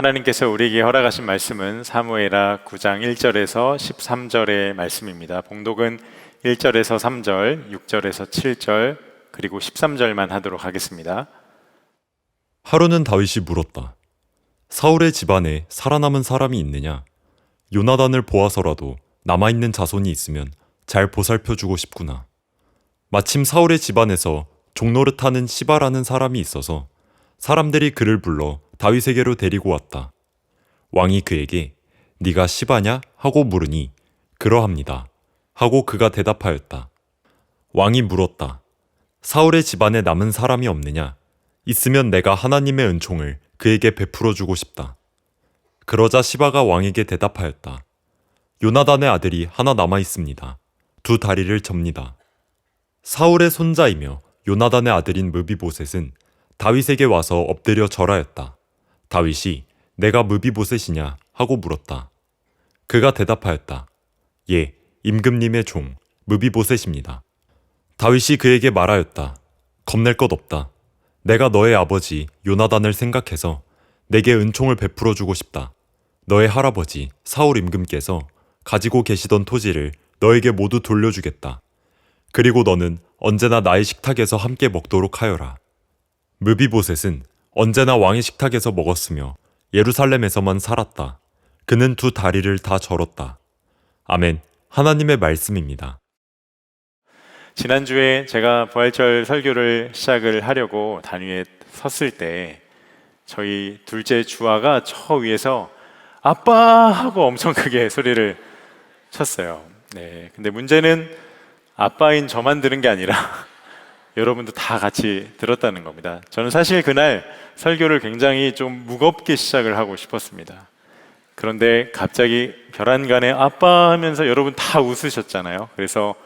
하나님께서 우리에게 허락하신 말씀은 사무엘하 9장 1절에서 13절의 말씀입니다. 봉독은 1절에서 3절, 6절에서 7절, 그리고 13절만 하도록 하겠습니다. 하루는 다윗이 물었다. 사울의 집안에 살아남은 사람이 있느냐? 요나단을 보아서라도 남아있는 자손이 있으면 잘 보살펴주고 싶구나. 마침 사울의 집안에서 종노릇하는 시바라는 사람이 있어서 사람들이 그를 불러 다윗에게로 데리고 왔다. 왕이 그에게 네가 시바냐? 하고 물으니 그러합니다. 하고 그가 대답하였다. 왕이 물었다. 사울의 집안에 남은 사람이 없느냐? 있으면 내가 하나님의 은총을 그에게 베풀어 주고 싶다. 그러자 시바가 왕에게 대답하였다. 요나단의 아들이 하나 남아 있습니다. 두 다리를 접니다. 사울의 손자이며 요나단의 아들인 므비보셋은 다윗에게 와서 엎드려 절하였다. 다윗이 내가 므비보셋이냐 하고 물었다. 그가 대답하였다. 예, 임금님의 종 므비보셋입니다. 다윗이 그에게 말하였다. 겁낼 것 없다. 내가 너의 아버지 요나단을 생각해서 내게 은총을 베풀어 주고 싶다. 너의 할아버지 사울 임금께서 가지고 계시던 토지를 너에게 모두 돌려주겠다. 그리고 너는 언제나 나의 식탁에서 함께 먹도록 하여라. 므비보셋은 언제나 왕의 식탁에서 먹었으며 예루살렘에서만 살았다. 그는 두 다리를 다 절었다. 아멘. 하나님의 말씀입니다. 지난주에 제가 부활절 설교를 시작을 하려고 단위에 섰을 때 저희 둘째 주아가 저 위에서 아빠! 하고 엄청 크게 소리를 쳤어요. 네, 근데 문제는 아빠인 저만 들은 게 아니라 여러분도 다 같이 들었다는 겁니다. 저는 사실 그날 설교를 굉장히 좀 무겁게 시작을 하고 싶었습니다. 그런데 갑자기 별안간에 아빠 하면서 여러분 다 웃으셨잖아요. 그래서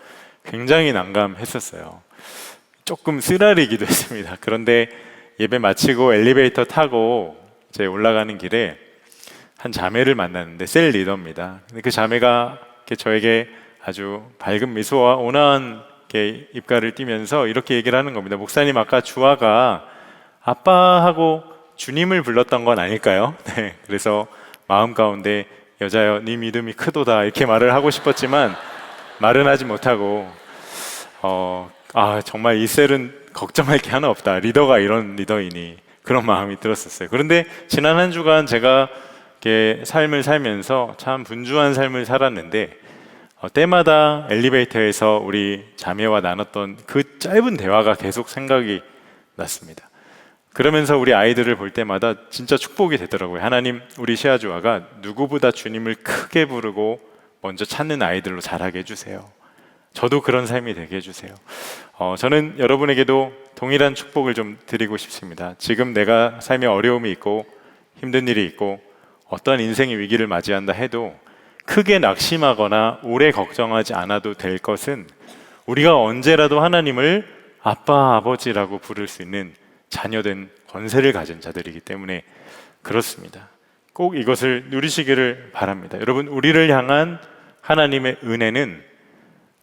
굉장히 난감했었어요. 조금 쓰라리기도 했습니다. 그런데 예배 마치고 엘리베이터 타고 이제 올라가는 길에 한 자매를 만났는데 셀 리더입니다. 근데 그 자매가 저에게 아주 밝은 미소와 온화한 입가를 띠면서 이렇게 얘기를 하는 겁니다. 목사님, 아까 주아가 아빠하고 주님을 불렀던 건 아닐까요? 네, 그래서 마음 가운데 여자여 네 믿음이 크도다 이렇게 말을 하고 싶었지만 말은 하지 못하고 정말 이 셀은 걱정할 게 하나 없다. 리더가 이런 리더이니 그런 마음이 들었었어요. 그런데 지난 한 주간 제가 이렇게 삶을 살면서 참 분주한 삶을 살았는데 때마다 엘리베이터에서 우리 자매와 나눴던 그 짧은 대화가 계속 생각이 났습니다. 그러면서 우리 아이들을 볼 때마다 진짜 축복이 되더라고요. 하나님, 우리 시아주아가 누구보다 주님을 크게 부르고 먼저 찾는 아이들로 자라게 해주세요. 저도 그런 삶이 되게 해주세요. 저는 여러분에게도 동일한 축복을 좀 드리고 싶습니다. 지금 내가 삶에 어려움이 있고 힘든 일이 있고 어떠한 인생의 위기를 맞이한다 해도 크게 낙심하거나 오래 걱정하지 않아도 될 것은 우리가 언제라도 하나님을 아빠, 아버지라고 부를 수 있는 자녀된 권세를 가진 자들이기 때문에 그렇습니다. 꼭 이것을 누리시기를 바랍니다. 여러분, 우리를 향한 하나님의 은혜는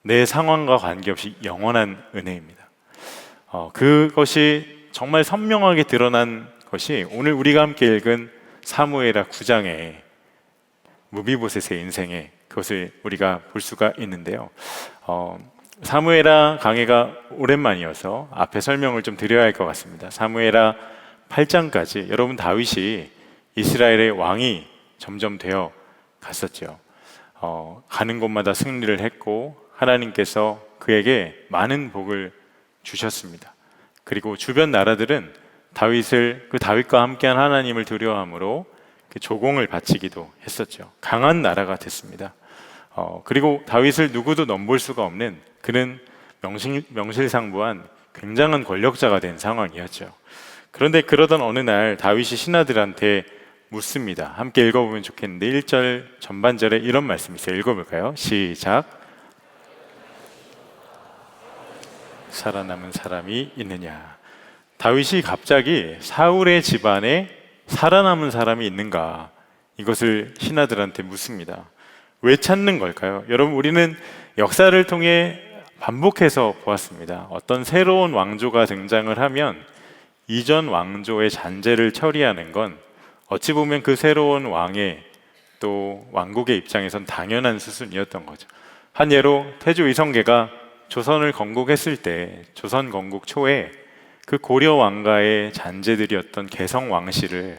내 상황과 관계없이 영원한 은혜입니다. 그것이 정말 선명하게 드러난 것이 오늘 우리가 함께 읽은 사무엘하 9장에 므비보셋의 인생에 그것을 우리가 볼 수가 있는데요. 사무엘하 강해가 오랜만이어서 앞에 설명을 좀 드려야 할 것 같습니다. 사무엘하 8장까지 여러분 다윗이 이스라엘의 왕이 점점 되어 갔었죠. 가는 곳마다 승리를 했고 하나님께서 그에게 많은 복을 주셨습니다. 그리고 주변 나라들은 그 다윗과 함께한 하나님을 두려워함으로 그 조공을 바치기도 했었죠. 강한 나라가 됐습니다. 그리고 다윗을 누구도 넘볼 수가 없는 그는 명실상부한 굉장한 권력자가 된 상황이었죠. 그런데 그러던 어느 날 다윗이 신하들한테 묻습니다. 함께 읽어보면 좋겠는데 1절 전반절에 이런 말씀이 있어요. 읽어볼까요? 시작. 살아남은 사람이 있느냐. 다윗이 갑자기 사울의 집안에 살아남은 사람이 있는가, 이것을 신하들한테 묻습니다. 왜 찾는 걸까요? 여러분, 우리는 역사를 통해 반복해서 보았습니다. 어떤 새로운 왕조가 등장을 하면 이전 왕조의 잔재를 처리하는 건 어찌 보면 그 새로운 왕의 또 왕국의 입장에선 당연한 수순이었던 거죠. 한 예로 태조 이성계가 조선을 건국했을 때 조선 건국 초에 그 고려 왕가의 잔재들이었던 개성 왕씨를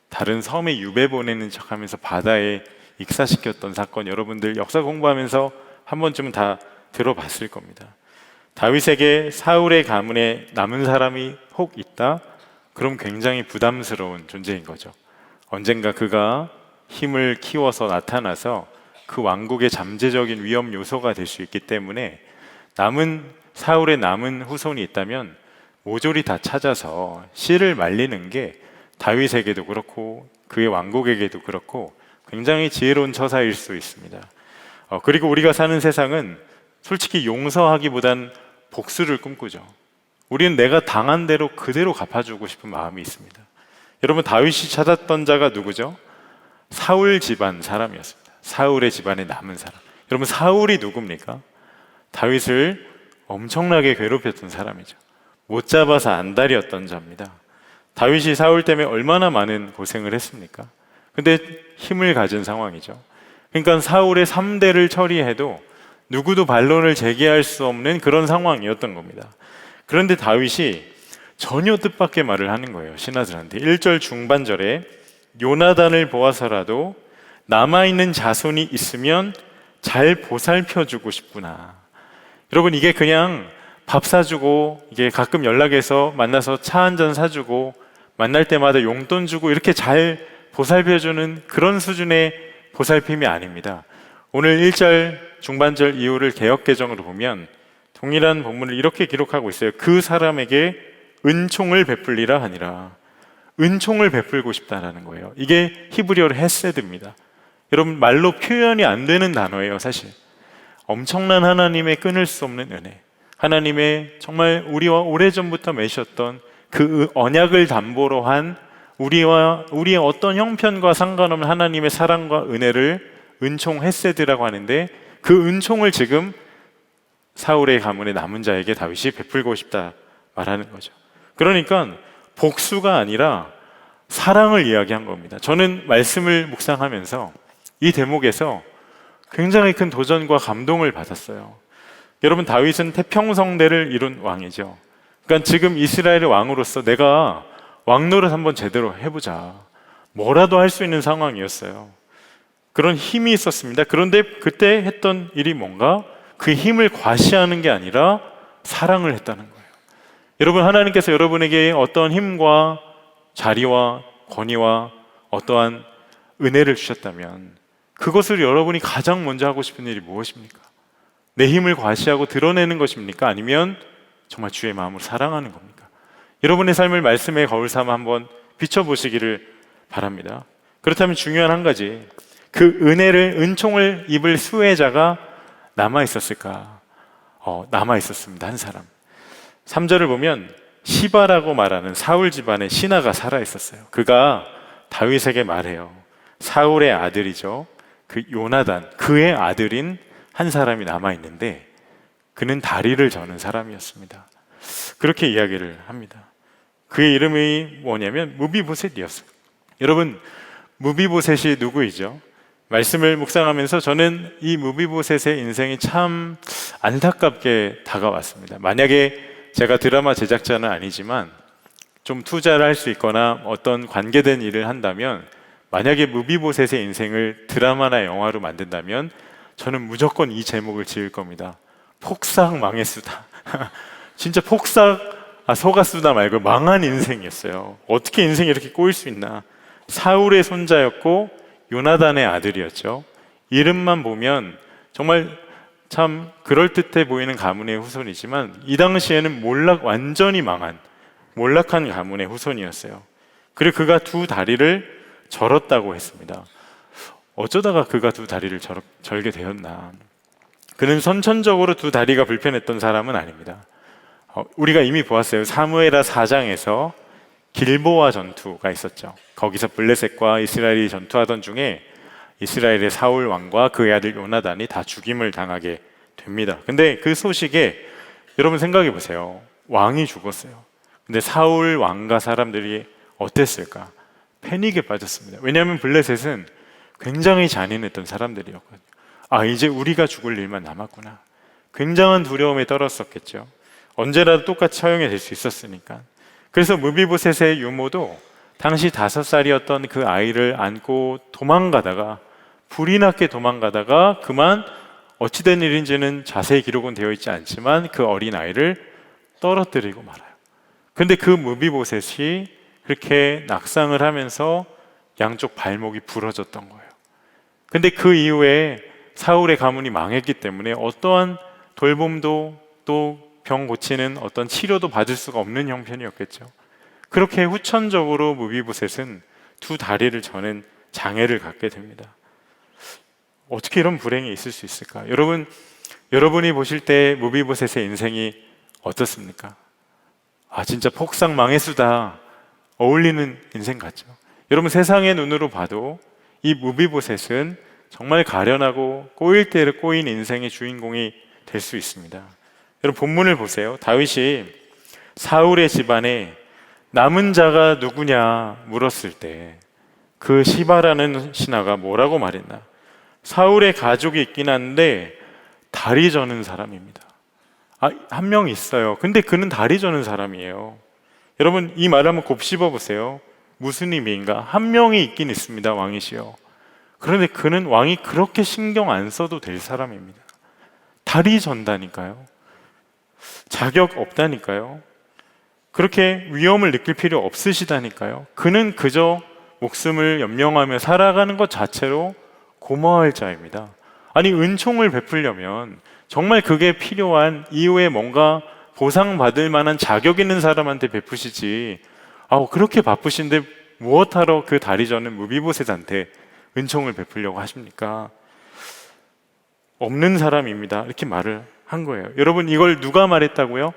다른 섬에 유배 보내는 척하면서 바다에 익사시켰던 사건, 여러분들 역사 공부하면서 한 번쯤은 다 들어봤을 겁니다. 다윗에게 사울의 가문에 남은 사람이 혹 있다? 그럼 굉장히 부담스러운 존재인 거죠. 언젠가 그가 힘을 키워서 나타나서 그 왕국의 잠재적인 위험 요소가 될 수 있기 때문에 사울의 남은 후손이 있다면 모조리 다 찾아서 씨를 말리는 게 다윗에게도 그렇고 그의 왕국에게도 그렇고 굉장히 지혜로운 처사일 수 있습니다. 그리고 우리가 사는 세상은 솔직히 용서하기보단 복수를 꿈꾸죠. 우리는 내가 당한 대로 그대로 갚아주고 싶은 마음이 있습니다. 여러분, 다윗이 찾았던 자가 누구죠? 사울 집안 사람이었습니다. 사울의 집안에 남은 사람. 여러분, 사울이 누굽니까? 다윗을 엄청나게 괴롭혔던 사람이죠. 못 잡아서 안달이었던 자입니다. 다윗이 사울 때문에 얼마나 많은 고생을 했습니까? 근데 힘을 가진 상황이죠. 그러니까 사울의 3대를 처리해도 누구도 반론을 제기할 수 없는 그런 상황이었던 겁니다. 그런데 다윗이 전혀 뜻밖의 말을 하는 거예요, 신하들한테. 1절 중반절에 요나단을 보아서라도 남아있는 자손이 있으면 잘 보살펴주고 싶구나. 여러분, 이게 그냥 밥 사주고, 이게 가끔 연락해서 만나서 차 한잔 사주고, 만날 때마다 용돈 주고 이렇게 잘 보살펴주는 그런 수준의 보살핌이 아닙니다. 오늘 1절 중반절 이후를 개역개정으로 보면 동일한 본문을 이렇게 기록하고 있어요. 그 사람에게 은총을 베풀리라 하니라. 은총을 베풀고 싶다라는 거예요. 이게 히브리어로 헤세드입니다. 여러분, 말로 표현이 안 되는 단어예요, 사실. 엄청난 하나님의 끊을 수 없는 은혜, 하나님의 정말 우리와 오래전부터 맺으셨던 그 언약을 담보로 한 우리의 어떤 형편과 상관없는 하나님의 사랑과 은혜를 은총 헤세드라고 하는데, 그 은총을 지금 사울의 가문의 남은 자에게 다윗이 베풀고 싶다 말하는 거죠. 그러니까 복수가 아니라 사랑을 이야기한 겁니다. 저는 말씀을 묵상하면서 이 대목에서 굉장히 큰 도전과 감동을 받았어요. 여러분, 다윗은 태평성대를 이룬 왕이죠. 그러니까 지금 이스라엘의 왕으로서 내가 왕 노릇 한번 제대로 해보자, 뭐라도 할 수 있는 상황이었어요. 그런 힘이 있었습니다. 그런데 그때 했던 일이 뭔가, 그 힘을 과시하는 게 아니라 사랑을 했다는 거예요. 여러분, 하나님께서 여러분에게 어떠한 힘과 자리와 권위와 어떠한 은혜를 주셨다면 그것을 여러분이 가장 먼저 하고 싶은 일이 무엇입니까? 내 힘을 과시하고 드러내는 것입니까? 아니면 정말 주의 마음으로 사랑하는 겁니까? 여러분의 삶을 말씀의 거울 삼아 한번 비춰보시기를 바랍니다. 그렇다면 중요한 한 가지, 그 은총을 입을 수혜자가 남아있었을까? 남아있었습니다. 한 사람. 3절을 보면 시바라고 말하는 사울 집안의 신하가 살아있었어요. 그가 다윗에게 말해요. 사울의 아들이죠. 그 요나단, 그의 아들인 한 사람이 남아있는데 그는 다리를 저는 사람이었습니다. 그렇게 이야기를 합니다. 그의 이름이 뭐냐면 무비보셋이었어요. 여러분, 무비보셋이 누구이죠? 말씀을 묵상하면서 저는 이 무비보셋의 인생이 참 안타깝게 다가왔습니다. 만약에 제가 드라마 제작자는 아니지만 좀 투자를 할 수 있거나 어떤 관계된 일을 한다면, 만약에 무비보셋의 인생을 드라마나 영화로 만든다면 저는 무조건 이 제목을 지을 겁니다. 폭삭 망했수다. 진짜 속았수다 말고 망한 인생이었어요. 어떻게 인생이 이렇게 꼬일 수 있나. 사울의 손자였고 요나단의 아들이었죠. 이름만 보면 정말 참 그럴듯해 보이는 가문의 후손이지만 이 당시에는 완전히 망한 몰락한 가문의 후손이었어요. 그리고 그가 두 다리를 절었다고 했습니다. 어쩌다가 그가 두 다리를 절게 되었나. 그는 선천적으로 두 다리가 불편했던 사람은 아닙니다. 우리가 이미 보았어요. 사무엘하 4장에서 길보아 전투가 있었죠. 거기서 블레셋과 이스라엘이 전투하던 중에 이스라엘의 사울 왕과 그의 아들 요나단이 다 죽임을 당하게 됩니다. 근데 그 소식에 여러분 생각해 보세요. 왕이 죽었어요. 근데 사울 왕과 사람들이 어땠을까? 패닉에 빠졌습니다. 왜냐하면 블레셋은 굉장히 잔인했던 사람들이었거든요. 아, 이제 우리가 죽을 일만 남았구나. 굉장한 두려움에 떨었었겠죠. 언제라도 똑같이 처형이 될 수 있었으니까. 그래서 무비보셋의 유모도 당시 5살이었던 그 아이를 안고 도망가다가, 불이 났게 도망가다가 그만 어찌된 일인지는 자세히 기록은 되어 있지 않지만 그 어린 아이를 떨어뜨리고 말아요. 근데 그 무비보셋이 그렇게 낙상을 하면서 양쪽 발목이 부러졌던 거예요. 근데 그 이후에 사울의 가문이 망했기 때문에 어떠한 돌봄도 또 병 고치는 어떤 치료도 받을 수가 없는 형편이었겠죠. 그렇게 후천적으로 무비보셋은 2 다리를 저는 장애를 갖게 됩니다. 어떻게 이런 불행이 있을 수 있을까? 여러분이 보실 때 무비보셋의 인생이 어떻습니까? 아, 진짜 폭삭 망해수다. 어울리는 인생 같죠. 여러분, 세상의 눈으로 봐도 이 무비보셋은 정말 가련하고 꼬일 대로 꼬인 인생의 주인공이 될 수 있습니다. 여러분, 본문을 보세요. 다윗이 사울의 집안에 남은 자가 누구냐 물었을 때 그 시바라는 신하가 뭐라고 말했나? 사울의 가족이 있긴 한데 다리 저는 사람입니다. 아, 한 명 있어요. 근데 그는 다리 저는 사람이에요. 여러분, 이 말을 한번 곱씹어 보세요. 무슨 의미인가? 한 명이 있긴 있습니다, 왕이시여. 그런데 그는 왕이 그렇게 신경 안 써도 될 사람입니다. 다리 전다니까요. 자격 없다니까요. 그렇게 위험을 느낄 필요 없으시다니까요. 그는 그저 목숨을 연명하며 살아가는 것 자체로 고마워할 자입니다. 아니, 은총을 베풀려면 정말 그게 필요한 이후에 뭔가 보상받을 만한 자격 있는 사람한테 베푸시지, 그렇게 바쁘신데 무엇하러 그 다리 저는 무비보셋한테 은총을 베풀려고 하십니까? 없는 사람입니다. 이렇게 말을 한 거예요. 여러분, 이걸 누가 말했다고요?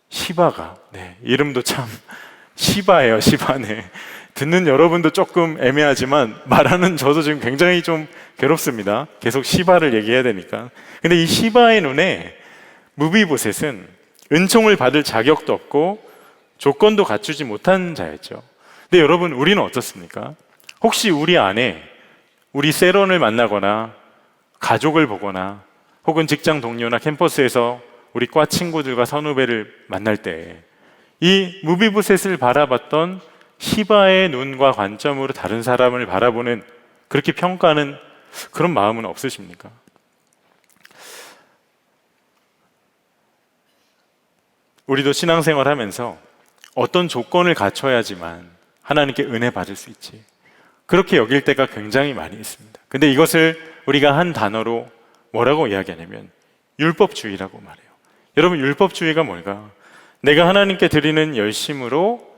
시바가. 네, 이름도 참 시바예요. 시바네. 듣는 여러분도 조금 애매하지만 말하는 저도 지금 굉장히 좀 괴롭습니다. 계속 시바를 얘기해야 되니까. 근데 이 시바의 눈에 무비보셋은 은총을 받을 자격도 없고 조건도 갖추지 못한 자였죠. 근데 여러분, 우리는 어떻습니까? 혹시 우리 안에 우리 세런을 만나거나 가족을 보거나 혹은 직장 동료나 캠퍼스에서 우리 과 친구들과 선후배를 만날 때 이 무비보셋을 바라봤던 시바의 눈과 관점으로 다른 사람을 바라보는, 그렇게 평가하는 그런 마음은 없으십니까? 우리도 신앙생활 하면서 어떤 조건을 갖춰야지만 하나님께 은혜 받을 수 있지, 그렇게 여길 때가 굉장히 많이 있습니다. 근데 이것을 우리가 한 단어로 뭐라고 이야기하냐면 율법주의라고 말해요. 여러분, 율법주의가 뭘까? 내가 하나님께 드리는 열심으로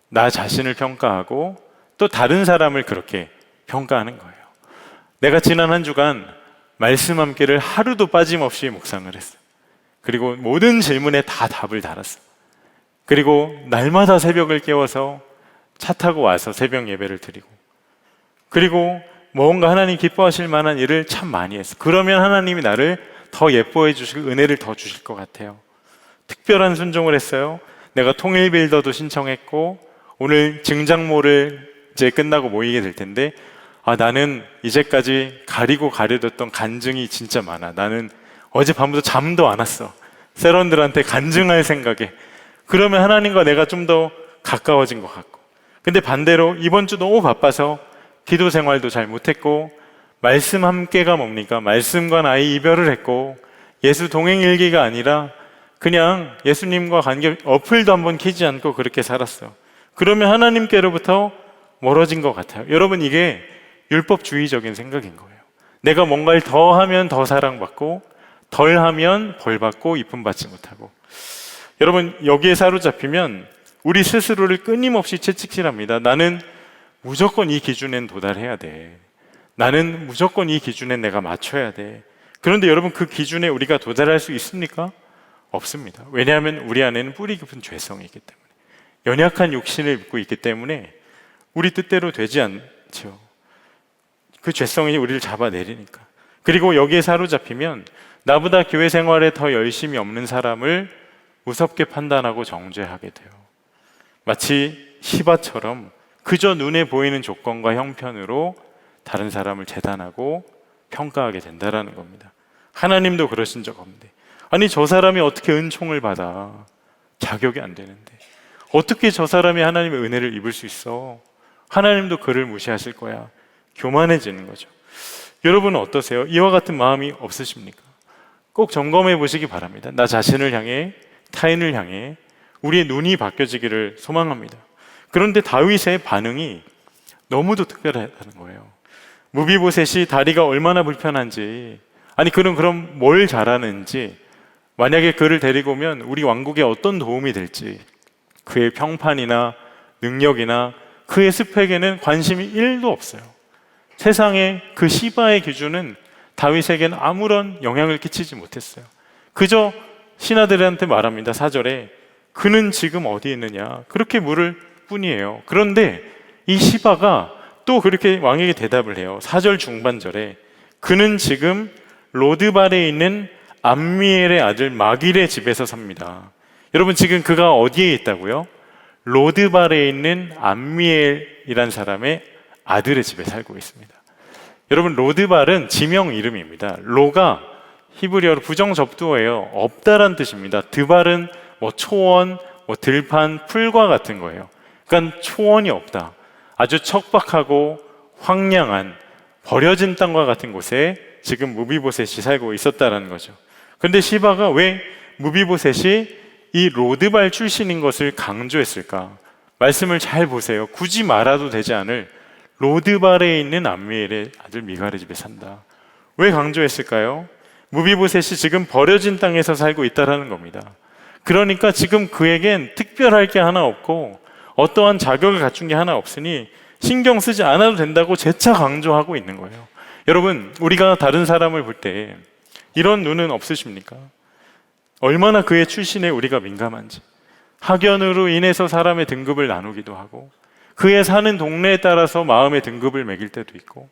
나 자신을 평가하고 또 다른 사람을 그렇게 평가하는 거예요. 내가 지난 한 주간 말씀 함께를 하루도 빠짐없이 묵상을 했어요. 그리고 모든 질문에 다 답을 달았어요. 그리고 날마다 새벽을 깨워서 차 타고 와서 새벽 예배를 드리고, 그리고 뭔가 하나님 기뻐하실 만한 일을 참 많이 했어요. 그러면 하나님이 나를 더 예뻐해 주시고 은혜를 더 주실 것 같아요. 특별한 순종을 했어요. 내가 통일 빌더도 신청했고, 오늘 증장모를 이제 끝나고 모이게 될 텐데, 나는 이제까지 가리고 가려뒀던 간증이 진짜 많아. 나는 어젯밤부터 잠도 안 왔어. 세런들한테 간증할 생각에. 그러면 하나님과 내가 좀 더 가까워진 것 같고. 근데 반대로 이번 주 너무 바빠서 기도 생활도 잘 못했고, 말씀 함께가 뭡니까? 말씀과 나의 이별을 했고, 예수 동행 일기가 아니라 그냥 예수님과 관계 어플도 한번 키지 않고 그렇게 살았어. 그러면 하나님께로부터 멀어진 것 같아요. 여러분, 이게 율법주의적인 생각인 거예요. 내가 뭔가를 더 하면 더 사랑받고, 덜 하면 벌 받고 이쁨 받지 못하고. 여러분, 여기에 사로잡히면 우리 스스로를 끊임없이 채찍질합니다. 나는 무조건 이 기준엔 도달해야 돼. 나는 무조건 이 기준에 내가 맞춰야 돼. 그런데 여러분, 그 기준에 우리가 도달할 수 있습니까? 없습니다. 왜냐하면 우리 안에는 뿌리 깊은 죄성이 있기 때문에, 연약한 육신을 입고 있기 때문에 우리 뜻대로 되지 않죠. 그 죄성이 우리를 잡아내리니까. 그리고 여기에 사로잡히면 나보다 교회 생활에 더 열심히 없는 사람을 우습게 판단하고 정죄하게 돼요. 마치 시바처럼 그저 눈에 보이는 조건과 형편으로 다른 사람을 재단하고 평가하게 된다라는 겁니다. 하나님도 그러신 적 없는데, 아니 저 사람이 어떻게 은총을 받아? 자격이 안 되는데 어떻게 저 사람이 하나님의 은혜를 입을 수 있어? 하나님도 그를 무시하실 거야. 교만해지는 거죠. 여러분은 어떠세요? 이와 같은 마음이 없으십니까? 꼭 점검해 보시기 바랍니다. 나 자신을 향해, 타인을 향해 우리의 눈이 바뀌어지기를 소망합니다. 그런데 다윗의 반응이 너무도 특별하다는 거예요. 무비보셋이 다리가 얼마나 불편한지, 아니 그럼 뭘 잘하는지, 만약에 그를 데리고 오면 우리 왕국에 어떤 도움이 될지, 그의 평판이나 능력이나 그의 스펙에는 관심이 1도 없어요. 세상에 그 시바의 기준은 다윗에게는 아무런 영향을 끼치지 못했어요. 그저 신하들한테 말합니다. 4절에 그는 지금 어디 있느냐 그렇게 물을 뿐이에요. 그런데 이 시바가 또 그렇게 왕에게 대답을 해요. 4절 중반절에 그는 지금 로드발에 있는 암미엘의 아들 마길의 집에서 삽니다. 여러분 지금 그가 어디에 있다고요? 로드발에 있는 암미엘이란 사람의 아들의 집에 살고 있습니다. 여러분 로드발은 지명 이름입니다. 로가 히브리어로 부정접두어예요. 없다란 뜻입니다. 드발은 초원, 들판, 풀과 같은 거예요. 그러니까 초원이 없다. 아주 척박하고 황량한 버려진 땅과 같은 곳에 지금 무비보셋이 살고 있었다라는 거죠. 그런데 시바가 왜 무비보셋이 이 로드발 출신인 것을 강조했을까? 말씀을 잘 보세요. 굳이 말아도 되지 않을 로드발에 있는 암미엘의 아들 미갈의 집에 산다. 왜 강조했을까요? 무비보셋이 지금 버려진 땅에서 살고 있다는 겁니다. 그러니까 지금 그에겐 특별할 게 하나 없고 어떠한 자격을 갖춘 게 하나 없으니 신경 쓰지 않아도 된다고 재차 강조하고 있는 거예요. 여러분, 우리가 다른 사람을 볼 때 이런 눈은 없으십니까? 얼마나 그의 출신에 우리가 민감한지. 학연으로 인해서 사람의 등급을 나누기도 하고 그의 사는 동네에 따라서 마음의 등급을 매길 때도 있고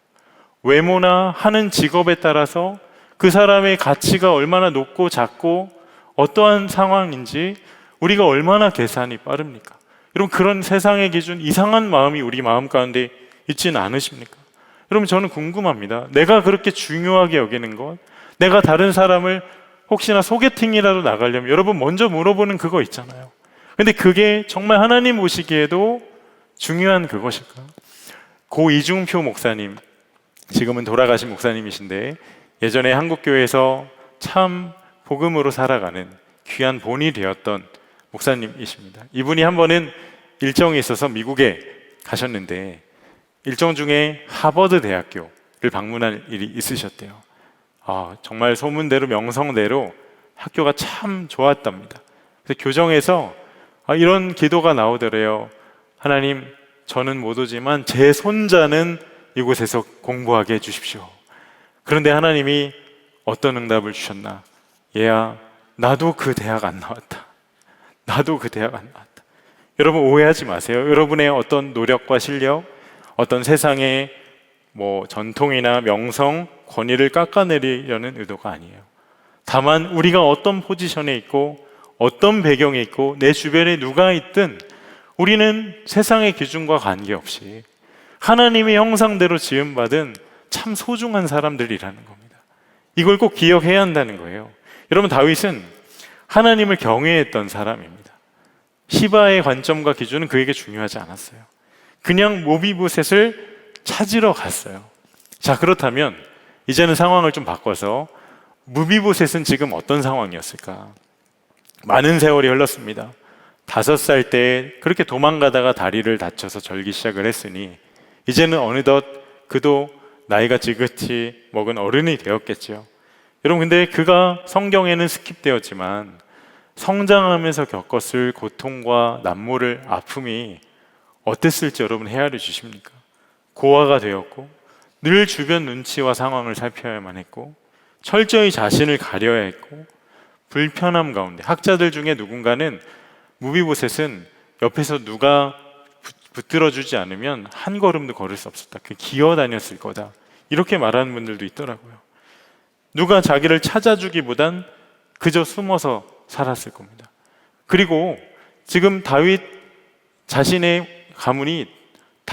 외모나 하는 직업에 따라서 그 사람의 가치가 얼마나 높고 작고 어떠한 상황인지 우리가 얼마나 계산이 빠릅니까? 여러분 그런 세상의 기준, 이상한 마음이 우리 마음 가운데 있지는 않으십니까? 여러분 저는 궁금합니다. 내가 그렇게 중요하게 여기는 것, 내가 다른 사람을 혹시나 소개팅이라도 나가려면 여러분 먼저 물어보는 그거 있잖아요. 근데 그게 정말 하나님 보시기에도 중요한 그것일까? 고 이중표 목사님, 지금은 돌아가신 목사님이신데 예전에 한국교회에서 참 복음으로 살아가는 귀한 본이 되었던 목사님이십니다. 이분이 한 번은 일정이 있어서 미국에 가셨는데 일정 중에 하버드 대학교를 방문할 일이 있으셨대요. 정말 소문대로 명성대로 학교가 참 좋았답니다. 그래서 교정에서 이런 기도가 나오더래요. 하나님, 저는 못 오지만 제 손자는 이곳에서 공부하게 해주십시오. 그런데 하나님이 어떤 응답을 주셨나? 얘야, 나도 그 대학 안 나왔다. 나도 그 대학 안 나왔다. 여러분 오해하지 마세요. 여러분의 어떤 노력과 실력, 어떤 세상의 전통이나 명성, 권위를 깎아내리려는 의도가 아니에요. 다만 우리가 어떤 포지션에 있고 어떤 배경에 있고 내 주변에 누가 있든 우리는 세상의 기준과 관계없이 하나님의 형상대로 지음받은 참 소중한 사람들이라는 겁니다. 이걸 꼭 기억해야 한다는 거예요. 여러분 다윗은 하나님을 경외했던 사람입니다. 시바의 관점과 기준은 그에게 중요하지 않았어요. 그냥 모비보셋을 찾으러 갔어요. 자, 그렇다면 이제는 상황을 좀 바꿔서 무비보셋은 지금 어떤 상황이었을까? 많은 세월이 흘렀습니다. 5살 때 그렇게 도망가다가 다리를 다쳐서 절기 시작을 했으니 이제는 어느덧 그도 나이가 지긋이 먹은 어른이 되었겠죠. 여러분 근데 그가 성경에는 스킵되었지만 성장하면서 겪었을 고통과 남모를 아픔이 어땠을지 여러분 헤아려 주십니까? 고아가 되었고 늘 주변 눈치와 상황을 살펴야만 했고 철저히 자신을 가려야 했고 불편함 가운데 학자들 중에 누군가는 무비보셋은 옆에서 누가 붙들어주지 않으면 한 걸음도 걸을 수 없었다. 그 기어 다녔을 거다. 이렇게 말하는 분들도 있더라고요. 누가 자기를 찾아주기보단 그저 숨어서 살았을 겁니다. 그리고 지금 다윗 자신의 가문이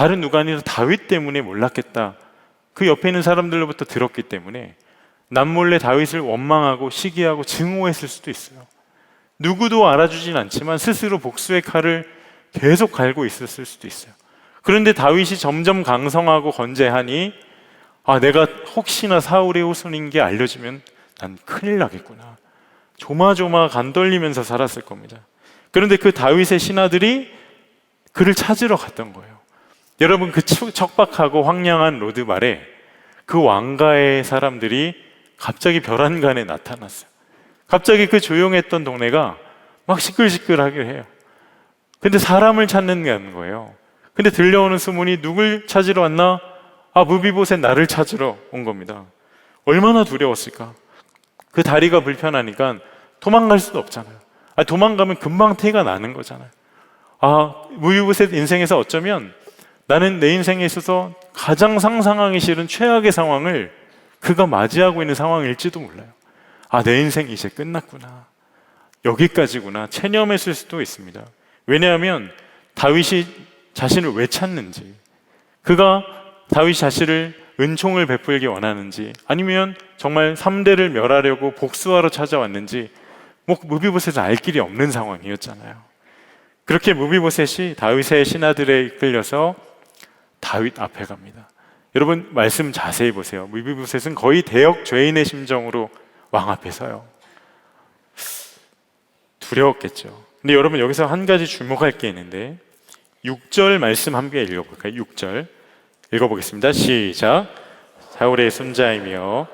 다른 누가 아니라 다윗 때문에 몰랐겠다. 그 옆에 있는 사람들로부터 들었기 때문에 남몰래 다윗을 원망하고 시기하고 증오했을 수도 있어요. 누구도 알아주진 않지만 스스로 복수의 칼을 계속 갈고 있었을 수도 있어요. 그런데 다윗이 점점 강성하고 건재하니 내가 혹시나 사울의 후손인 게 알려지면 난 큰일 나겠구나. 조마조마 간 떨리면서 살았을 겁니다. 그런데 그 다윗의 신하들이 그를 찾으러 갔던 거예요. 여러분, 그 척박하고 황량한 로드발에 그 왕가의 사람들이 갑자기 별안간에 나타났어요. 갑자기 그 조용했던 동네가 막 시끌시끌하게 해요. 근데 사람을 찾는 거예요. 근데 들려오는 소문이 누굴 찾으러 왔나? 무비보셋 나를 찾으러 온 겁니다. 얼마나 두려웠을까? 그 다리가 불편하니까 도망갈 수도 없잖아요. 도망가면 금방 태가 나는 거잖아요. 무비보셋 인생에서 어쩌면 나는 내 인생에 있어서 가장 상상하기 싫은 최악의 상황을 그가 맞이하고 있는 상황일지도 몰라요. 내 인생이 이제 끝났구나. 여기까지구나. 체념했을 수도 있습니다. 왜냐하면 다윗이 자신을 왜 찾는지, 그가 다윗 자신을 은총을 베풀기 원하는지, 아니면 정말 3대를 멸하려고 복수하러 찾아왔는지 무비보셋은 알 길이 없는 상황이었잖아요. 그렇게 무비보셋이 다윗의 신하들에 이끌려서 다윗 앞에 갑니다. 여러분, 말씀 자세히 보세요. 무비보셋은 거의 대역 죄인의 심정으로 왕 앞에 서요. 두려웠겠죠. 근데 여러분, 여기서 한 가지 주목할 게 있는데 6절 말씀 함께 읽어볼까요? 6절 읽어보겠습니다. 시작. 사울의 손자이며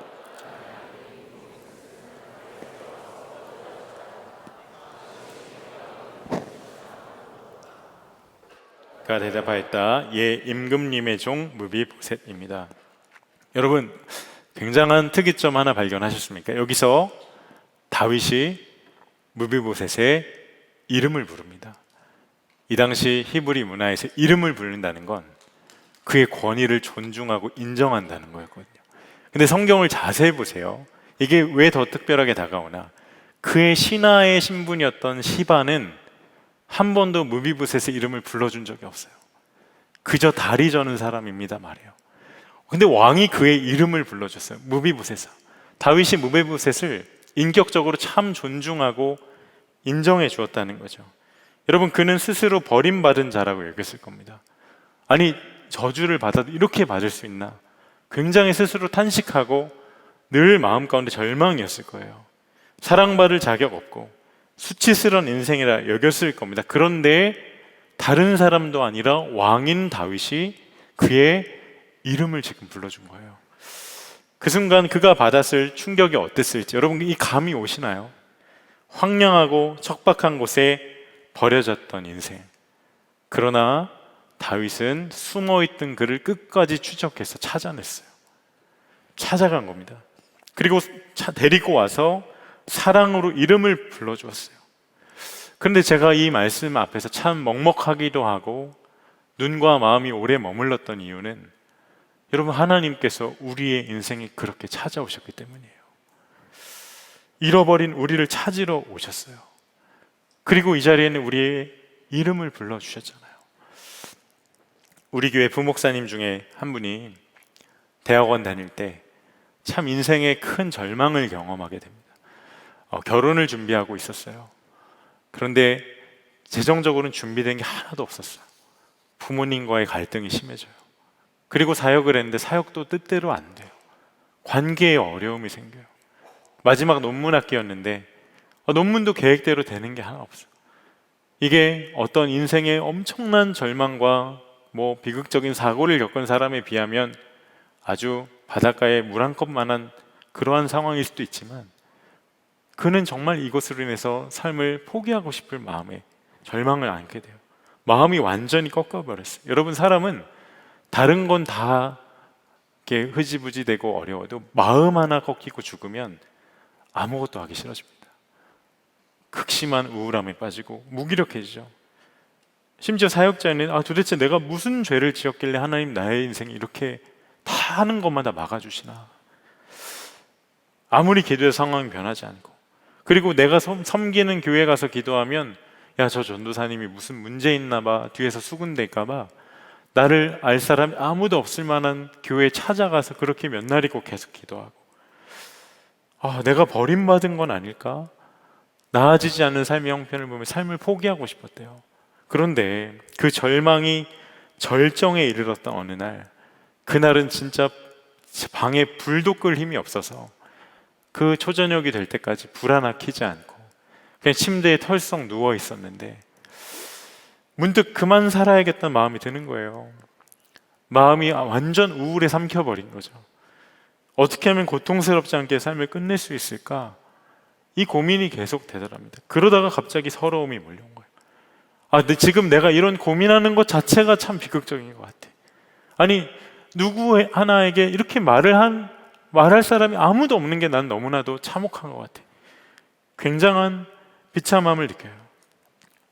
그가 대답하였다. 예, 임금님의 종 무비보셋입니다. 여러분, 굉장한 특이점 하나 발견하셨습니까? 여기서 다윗이 무비보셋의 이름을 부릅니다. 이 당시 히브리 문화에서 이름을 부른다는 건 그의 권위를 존중하고 인정한다는 거였거든요. 근데 성경을 자세히 보세요. 이게 왜 더 특별하게 다가오나? 그의 신하의 신분이었던 시바는 한 번도 무비보셋의 이름을 불러준 적이 없어요. 그저 다리 저는 사람입니다 말이에요. 근데 왕이 그의 이름을 불러줬어요. 무비보셋아. 다윗이 무비보셋을 인격적으로 참 존중하고 인정해 주었다는 거죠. 여러분, 그는 스스로 버림받은 자라고 여겼을 겁니다. 저주를 받아도 이렇게 받을 수 있나? 굉장히 스스로 탄식하고 늘 마음 가운데 절망이었을 거예요. 사랑받을 자격 없고 수치스러운 인생이라 여겼을 겁니다. 그런데 다른 사람도 아니라 왕인 다윗이 그의 이름을 지금 불러준 거예요. 그 순간 그가 받았을 충격이 어땠을지 여러분, 이 감이 오시나요? 황량하고 척박한 곳에 버려졌던 인생. 그러나 다윗은 숨어있던 그를 끝까지 추적해서 찾아냈어요. 찾아간 겁니다. 그리고 데리고 와서 사랑으로 이름을 불러주었어요. 그런데 제가 이 말씀 앞에서 참 먹먹하기도 하고 눈과 마음이 오래 머물렀던 이유는 여러분, 하나님께서 우리의 인생에 그렇게 찾아오셨기 때문이에요. 잃어버린 우리를 찾으러 오셨어요. 그리고 이 자리에는 우리의 이름을 불러주셨잖아요. 우리 교회 부목사님 중에 한 분이 대학원 다닐 때 참 인생의 큰 절망을 경험하게 됩니다. 결혼을 준비하고 있었어요. 그런데 재정적으로는 준비된 게 하나도 없었어요. 부모님과의 갈등이 심해져요. 그리고 사역을 했는데 사역도 뜻대로 안 돼요. 관계에 어려움이 생겨요. 마지막 논문 학기였는데 논문도 계획대로 되는 게 하나 없어요. 이게 어떤 인생의 엄청난 절망과 비극적인 사고를 겪은 사람에 비하면 아주 바닷가에 물 한 컵만한 그러한 상황일 수도 있지만 그는 정말 이것으로 인해서 삶을 포기하고 싶을 마음에 절망을 안게 돼요. 마음이 완전히 꺾여버렸어요. 여러분, 사람은 다른 건 다 이렇게 흐지부지 되고 어려워도 마음 하나 꺾이고 죽으면 아무것도 하기 싫어집니다. 극심한 우울함에 빠지고 무기력해지죠. 심지어 사역자는 도대체 내가 무슨 죄를 지었길래 하나님 나의 인생이 이렇게 다 하는 것마다 막아주시나. 아무리 기도해서 상황이 변하지 않고, 그리고 내가 섬기는 교회 가서 기도하면 저 전도사님이 무슨 문제 있나 봐, 뒤에서 수군댈까 봐 나를 알 사람이 아무도 없을 만한 교회에 찾아가서 그렇게 몇 날이고 계속 기도하고, 내가 버림받은 건 아닐까? 나아지지 않는 삶의 형편을 보면 삶을 포기하고 싶었대요. 그런데 그 절망이 절정에 이르렀던 어느 날, 그날은 진짜 방에 불도 끌 힘이 없어서 그 초저녁이 될 때까지 불 하나 켜지 않고 그냥 침대에 털썩 누워 있었는데, 문득 그만 살아야겠다는 마음이 드는 거예요. 마음이 완전 우울에 삼켜버린 거죠. 어떻게 하면 고통스럽지 않게 삶을 끝낼 수 있을까? 이 고민이 계속 되더랍니다. 그러다가 갑자기 서러움이 몰려온 거예요. 근데 지금 내가 이런 고민하는 것 자체가 참 비극적인 것 같아. 아니, 누구 하나에게 이렇게 말할 사람이 아무도 없는 게 난 너무나도 참혹한 것 같아. 굉장한 비참함을 느껴요.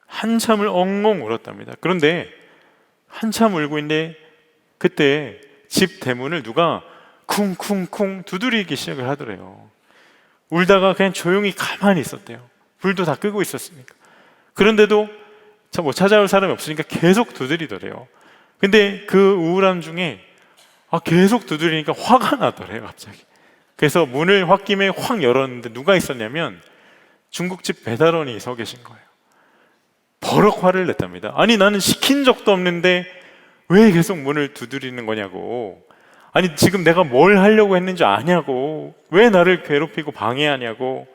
한참을 엉엉 울었답니다. 그런데 한참 울고 있는데 그때 집 대문을 누가 쿵쿵쿵 두드리기 시작을 하더래요. 울다가 그냥 조용히 가만히 있었대요. 불도 다 끄고 있었으니까. 그런데도 찾아올 사람이 없으니까 계속 두드리더래요. 근데 그 우울함 중에 계속 두드리니까 화가 나더래요, 갑자기. 그래서 문을 홧김에 확 열었는데 누가 있었냐면 중국집 배달원이 서 계신 거예요. 버럭 화를 냈답니다. 아니, 나는 시킨 적도 없는데 왜 계속 문을 두드리는 거냐고. 아니, 지금 내가 뭘 하려고 했는지 아냐고. 왜 나를 괴롭히고 방해하냐고.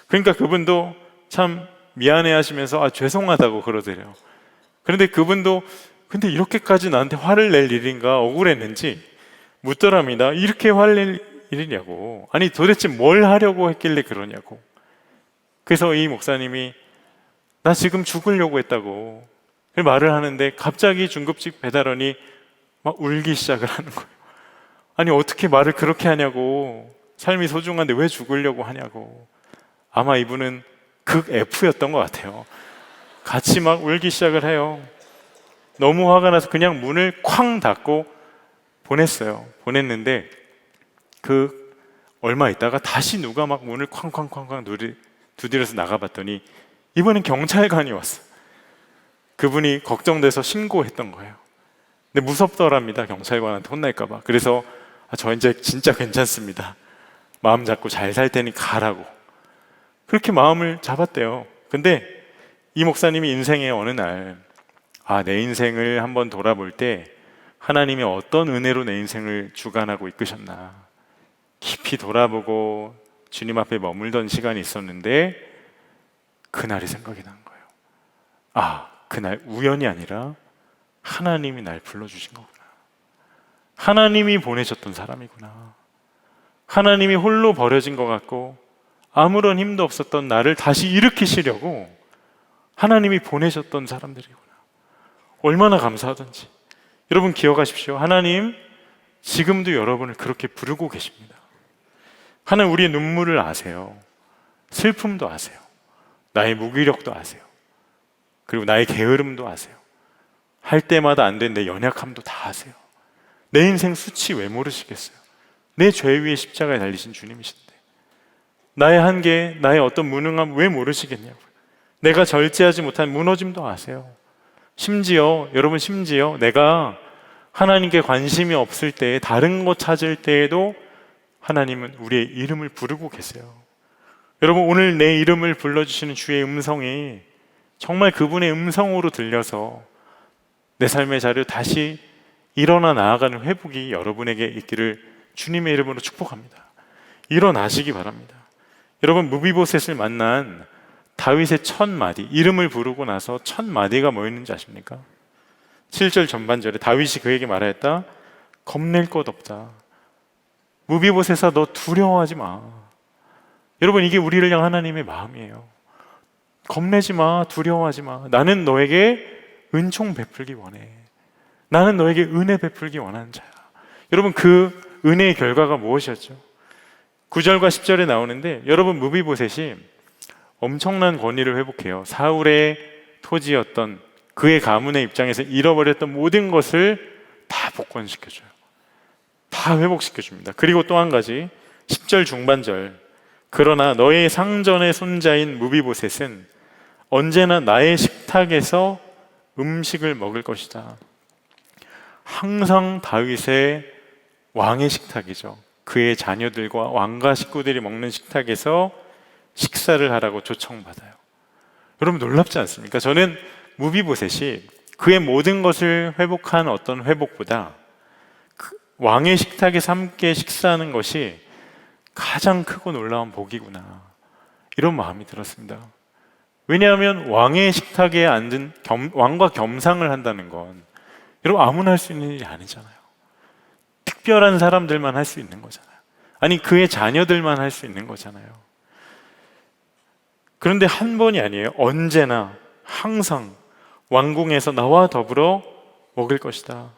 그러니까 그분도 참 미안해 하시면서 죄송하다고 그러더래요. 그런데 그분도 근데 이렇게까지 나한테 화를 낼 일인가 억울했는지 묻더랍니다. 이렇게 화를 낼 일이냐고. 아니, 도대체 뭘 하려고 했길래 그러냐고. 그래서 이 목사님이 나 지금 죽으려고 했다고 말을 하는데 갑자기 중급직 배달원이 막 울기 시작을 하는 거예요. 아니, 어떻게 말을 그렇게 하냐고. 삶이 소중한데 왜 죽으려고 하냐고. 아마 이분은 극 F였던 것 같아요. 같이 막 울기 시작을 해요. 너무 화가 나서 그냥 문을 쾅 닫고 보냈어요. 보냈는데 얼마 있다가 다시 누가 막 문을 쾅쾅쾅쾅 두드려서 나가봤더니 이번엔 경찰관이 왔어요. 그분이 걱정돼서 신고했던 거예요. 근데 무섭더랍니다. 경찰관한테 혼날까봐. 그래서 저 이제 진짜 괜찮습니다. 마음 잡고 잘 살 테니 가라고. 그렇게 마음을 잡았대요. 근데 이 목사님이 인생의 어느 날 내 인생을 한번 돌아볼 때 하나님이 어떤 은혜로 내 인생을 주관하고 이끄셨나 깊이 돌아보고 주님 앞에 머물던 시간이 있었는데 그날이 생각이 난 거예요. 그날 우연이 아니라 하나님이 날 불러주신 거구나. 하나님이 보내셨던 사람이구나. 하나님이 홀로 버려진 것 같고 아무런 힘도 없었던 나를 다시 일으키시려고 하나님이 보내셨던 사람들이구나. 얼마나 감사하던지. 여러분 기억하십시오. 하나님 지금도 여러분을 그렇게 부르고 계십니다. 하나님 우리의 눈물을 아세요. 슬픔도 아세요. 나의 무기력도 아세요. 그리고 나의 게으름도 아세요. 할 때마다 안 된 내 연약함도 다 아세요. 내 인생 수치 왜 모르시겠어요? 내 죄 위에 십자가에 달리신 주님이신데 나의 한계, 나의 어떤 무능함 왜 모르시겠냐고요. 내가 절제하지 못한 무너짐도 아세요. 심지어 내가 하나님께 관심이 없을 때 다른 것 찾을 때에도 하나님은 우리의 이름을 부르고 계세요. 여러분 오늘 내 이름을 불러주시는 주의 음성이 정말 그분의 음성으로 들려서 내 삶의 자리로 다시 일어나 나아가는 회복이 여러분에게 있기를 주님의 이름으로 축복합니다. 일어나시기 바랍니다. 여러분 무비보셋을 만난 다윗의 첫 마디, 이름을 부르고 나서 첫 마디가 뭐였는지 아십니까? 7절 전반절에 다윗이 그에게 말하였다. 겁낼 것 없다. 무비보셋아 너 두려워하지 마. 여러분 이게 우리를 향한 하나님의 마음이에요. 겁내지 마, 두려워하지 마. 나는 너에게 은총 베풀기 원해. 나는 너에게 은혜 베풀기 원하는 자야. 여러분 그 은혜의 결과가 무엇이었죠? 9절과 10절에 나오는데 여러분 무비보셋이 엄청난 권위를 회복해요. 사울의 토지였던 그의 가문의 입장에서 잃어버렸던 모든 것을 다 복권시켜줘요. 다 회복시켜줍니다. 그리고 또 한 가지 10절 중반절 그러나 너의 상전의 손자인 무비보셋은 언제나 나의 식탁에서 음식을 먹을 것이다. 항상 다윗의 왕의 식탁이죠. 그의 자녀들과 왕과 식구들이 먹는 식탁에서 식사를 하라고 초청받아요. 여러분 놀랍지 않습니까? 저는 무비보셋이 그의 모든 것을 회복한 어떤 회복보다 왕의 식탁에서 함께 식사하는 것이 가장 크고 놀라운 복이구나, 이런 마음이 들었습니다. 왜냐하면 왕의 식탁에 앉은 왕과 겸상을 한다는 건 여러분 아무나 할 수 있는 일이 아니잖아요. 특별한 사람들만 할 수 있는 거잖아요. 아니 그의 자녀들만 할 수 있는 거잖아요. 그런데 한 번이 아니에요. 언제나 항상 왕궁에서 나와 더불어 먹을 것이다.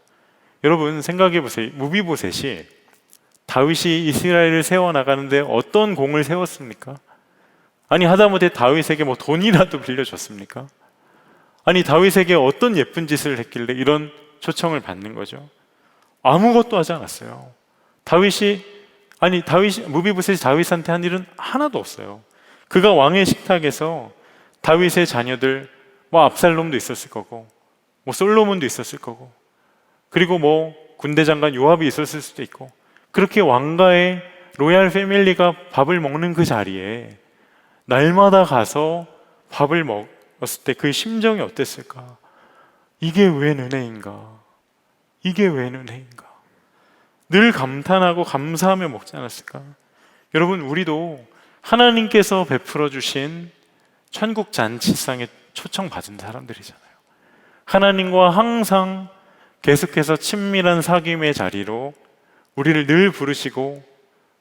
여러분 생각해 보세요. 무비보셋이 다윗이 이스라엘을 세워나가는데 어떤 공을 세웠습니까? 아니 하다못해 다윗에게 뭐 돈이라도 빌려줬습니까? 아니 다윗에게 어떤 예쁜 짓을 했길래 이런 초청을 받는 거죠? 아무것도 하지 않았어요. 무비보셋이 다윗한테 한 일은 하나도 없어요. 그가 왕의 식탁에서 다윗의 자녀들, 뭐 압살롬도 있었을 거고, 뭐 솔로몬도 있었을 거고, 그리고 뭐 군대 장관 요압이 있었을 수도 있고, 그렇게 왕가의 로얄 패밀리가 밥을 먹는 그 자리에 날마다 가서 밥을 먹었을 때 그 심정이 어땠을까? 이게 웬 은혜인가? 이게 웬 은혜인가? 늘 감탄하고 감사하며 먹지 않았을까? 여러분 우리도 하나님께서 베풀어 주신 천국 잔치상에 초청받은 사람들이잖아요. 하나님과 항상 계속해서 친밀한 사귐의 자리로 우리를 늘 부르시고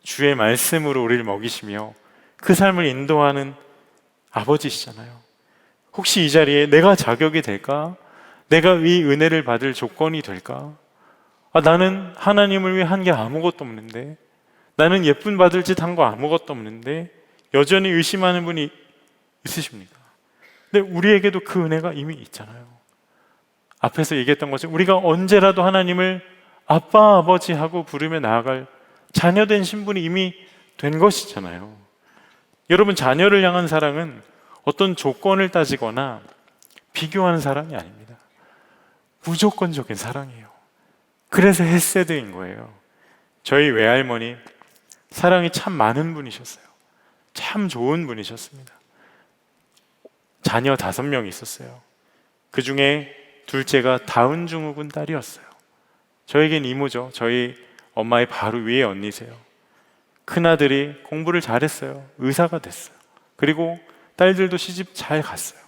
주의 말씀으로 우리를 먹이시며 그 삶을 인도하는 아버지시잖아요. 혹시 이 자리에 내가 자격이 될까? 내가 이 은혜를 받을 조건이 될까? 나는 하나님을 위해 한 게 아무것도 없는데, 나는 예쁨 받을 짓 한 거 아무것도 없는데 여전히 의심하는 분이 있으십니까? 근데 우리에게도 그 은혜가 이미 있잖아요. 앞에서 얘기했던 것처럼 우리가 언제라도 하나님을 아빠, 아버지 하고 부르며 나아갈 자녀된 신분이 이미 된 것이잖아요. 여러분 자녀를 향한 사랑은 어떤 조건을 따지거나 비교하는 사랑이 아닙니다. 무조건적인 사랑이에요. 그래서 헤세드인 거예요. 저희 외할머니 사랑이 참 많은 분이셨어요. 참 좋은 분이셨습니다. 자녀 5명 있었어요. 그 중에 둘째가 다운 증후군 딸이었어요. 저에겐 이모죠. 저희 엄마의 바로 위에 언니세요. 큰아들이 공부를 잘했어요. 의사가 됐어요. 그리고 딸들도 시집 잘 갔어요.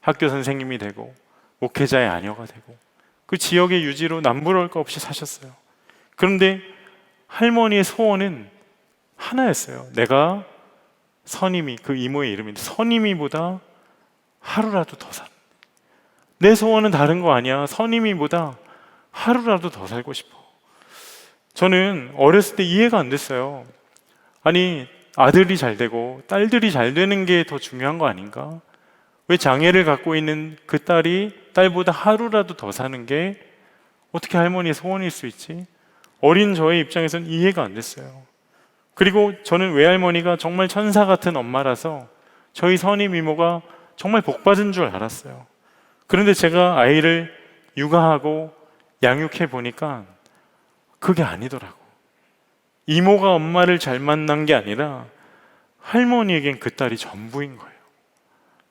학교 선생님이 되고 목회자의 아녀가 되고 그 지역의 유지로 남부러울 거 없이 사셨어요. 그런데 할머니의 소원은 하나였어요. 내가 선임이, 그 이모의 이름인데 선임이보다 하루라도 더 살아. 내 소원은 다른 거 아니야. 선임이보다 하루라도 더 살고 싶어. 저는 어렸을 때 이해가 안 됐어요. 아니 아들이 잘 되고 딸들이 잘 되는 게 더 중요한 거 아닌가? 왜 장애를 갖고 있는 그 딸이 딸보다 하루라도 더 사는 게 어떻게 할머니의 소원일 수 있지? 어린 저의 입장에서는 이해가 안 됐어요. 그리고 저는 외할머니가 정말 천사 같은 엄마라서 저희 선임 이모가 정말 복받은 줄 알았어요. 그런데 제가 아이를 육아하고 양육해 보니까 그게 아니더라고. 이모가 엄마를 잘 만난 게 아니라 할머니에겐 그 딸이 전부인 거예요.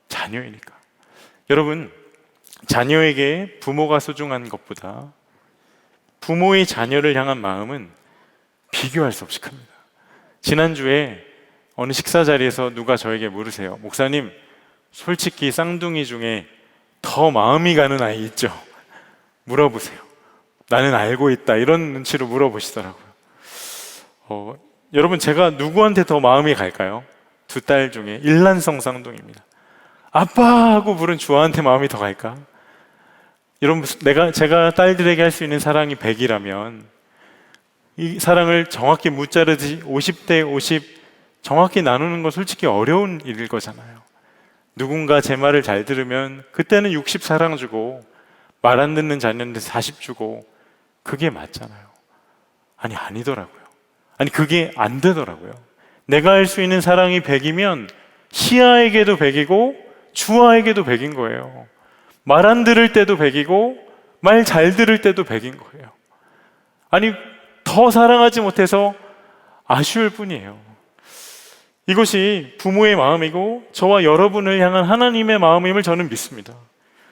자녀이니까. 여러분, 자녀에게 부모가 소중한 것보다 부모의 자녀를 향한 마음은 비교할 수 없이 큽니다. 지난주에 어느 식사 자리에서 누가 저에게 물으세요. 목사님, 솔직히 쌍둥이 중에 더 마음이 가는 아이 있죠? 물어보세요. 나는 알고 있다. 이런 눈치로 물어보시더라고요. 여러분, 제가 누구한테 더 마음이 갈까요? 2딸 중에 일란성 쌍둥이입니다. 아빠하고 부른 주아한테 마음이 더 갈까? 여러분, 제가 딸들에게 할 수 있는 사랑이 100이라면 이 사랑을 정확히 무자르듯이 50대 50 정확히 나누는 건 솔직히 어려운 일일 거잖아요. 누군가 제 말을 잘 들으면 그때는 60 사랑 주고 말 안 듣는 자녀한테 40 주고 그게 맞잖아요. 아니 아니더라고요. 아니 그게 안 되더라고요. 내가 할 수 있는 사랑이 100이면 시아에게도 100이고 주아에게도 100인 거예요. 말 안 들을 때도 100이고 말 잘 들을 때도 100인 거예요. 아니, 더 사랑하지 못해서 아쉬울 뿐이에요. 이것이 부모의 마음이고 저와 여러분을 향한 하나님의 마음임을 저는 믿습니다.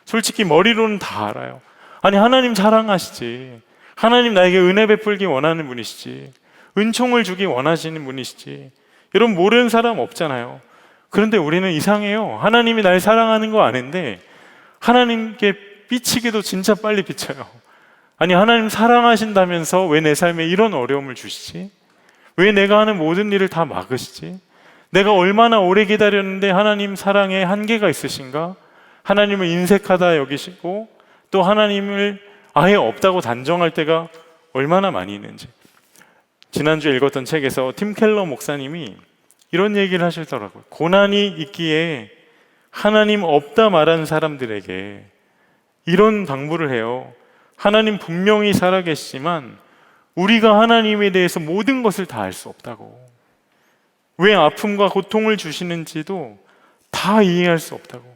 솔직히 머리로는 다 알아요. 아니, 하나님 사랑하시지, 하나님 나에게 은혜 베풀기 원하는 분이시지, 은총을 주기 원하시는 분이시지, 여러분 모르는 사람 없잖아요. 그런데 우리는 이상해요. 하나님이 날 사랑하는 거 아는데 하나님께 삐치기도 진짜 빨리 삐쳐요. 아니, 하나님 사랑하신다면서 왜 내 삶에 이런 어려움을 주시지? 왜 내가 하는 모든 일을 다 막으시지? 내가 얼마나 오래 기다렸는데 하나님 사랑에 한계가 있으신가? 하나님을 인색하다 여기시고 또 하나님을 아예 없다고 단정할 때가 얼마나 많이 있는지. 지난주에 읽었던 책에서 팀 켈러 목사님이 이런 얘기를 하시더라고요. 고난이 있기에 하나님 없다 말하는 사람들에게 이런 당부를 해요. 하나님 분명히 살아계시지만 우리가 하나님에 대해서 모든 것을 다 알 수 없다고. 왜 아픔과 고통을 주시는지도 다 이해할 수 없다고.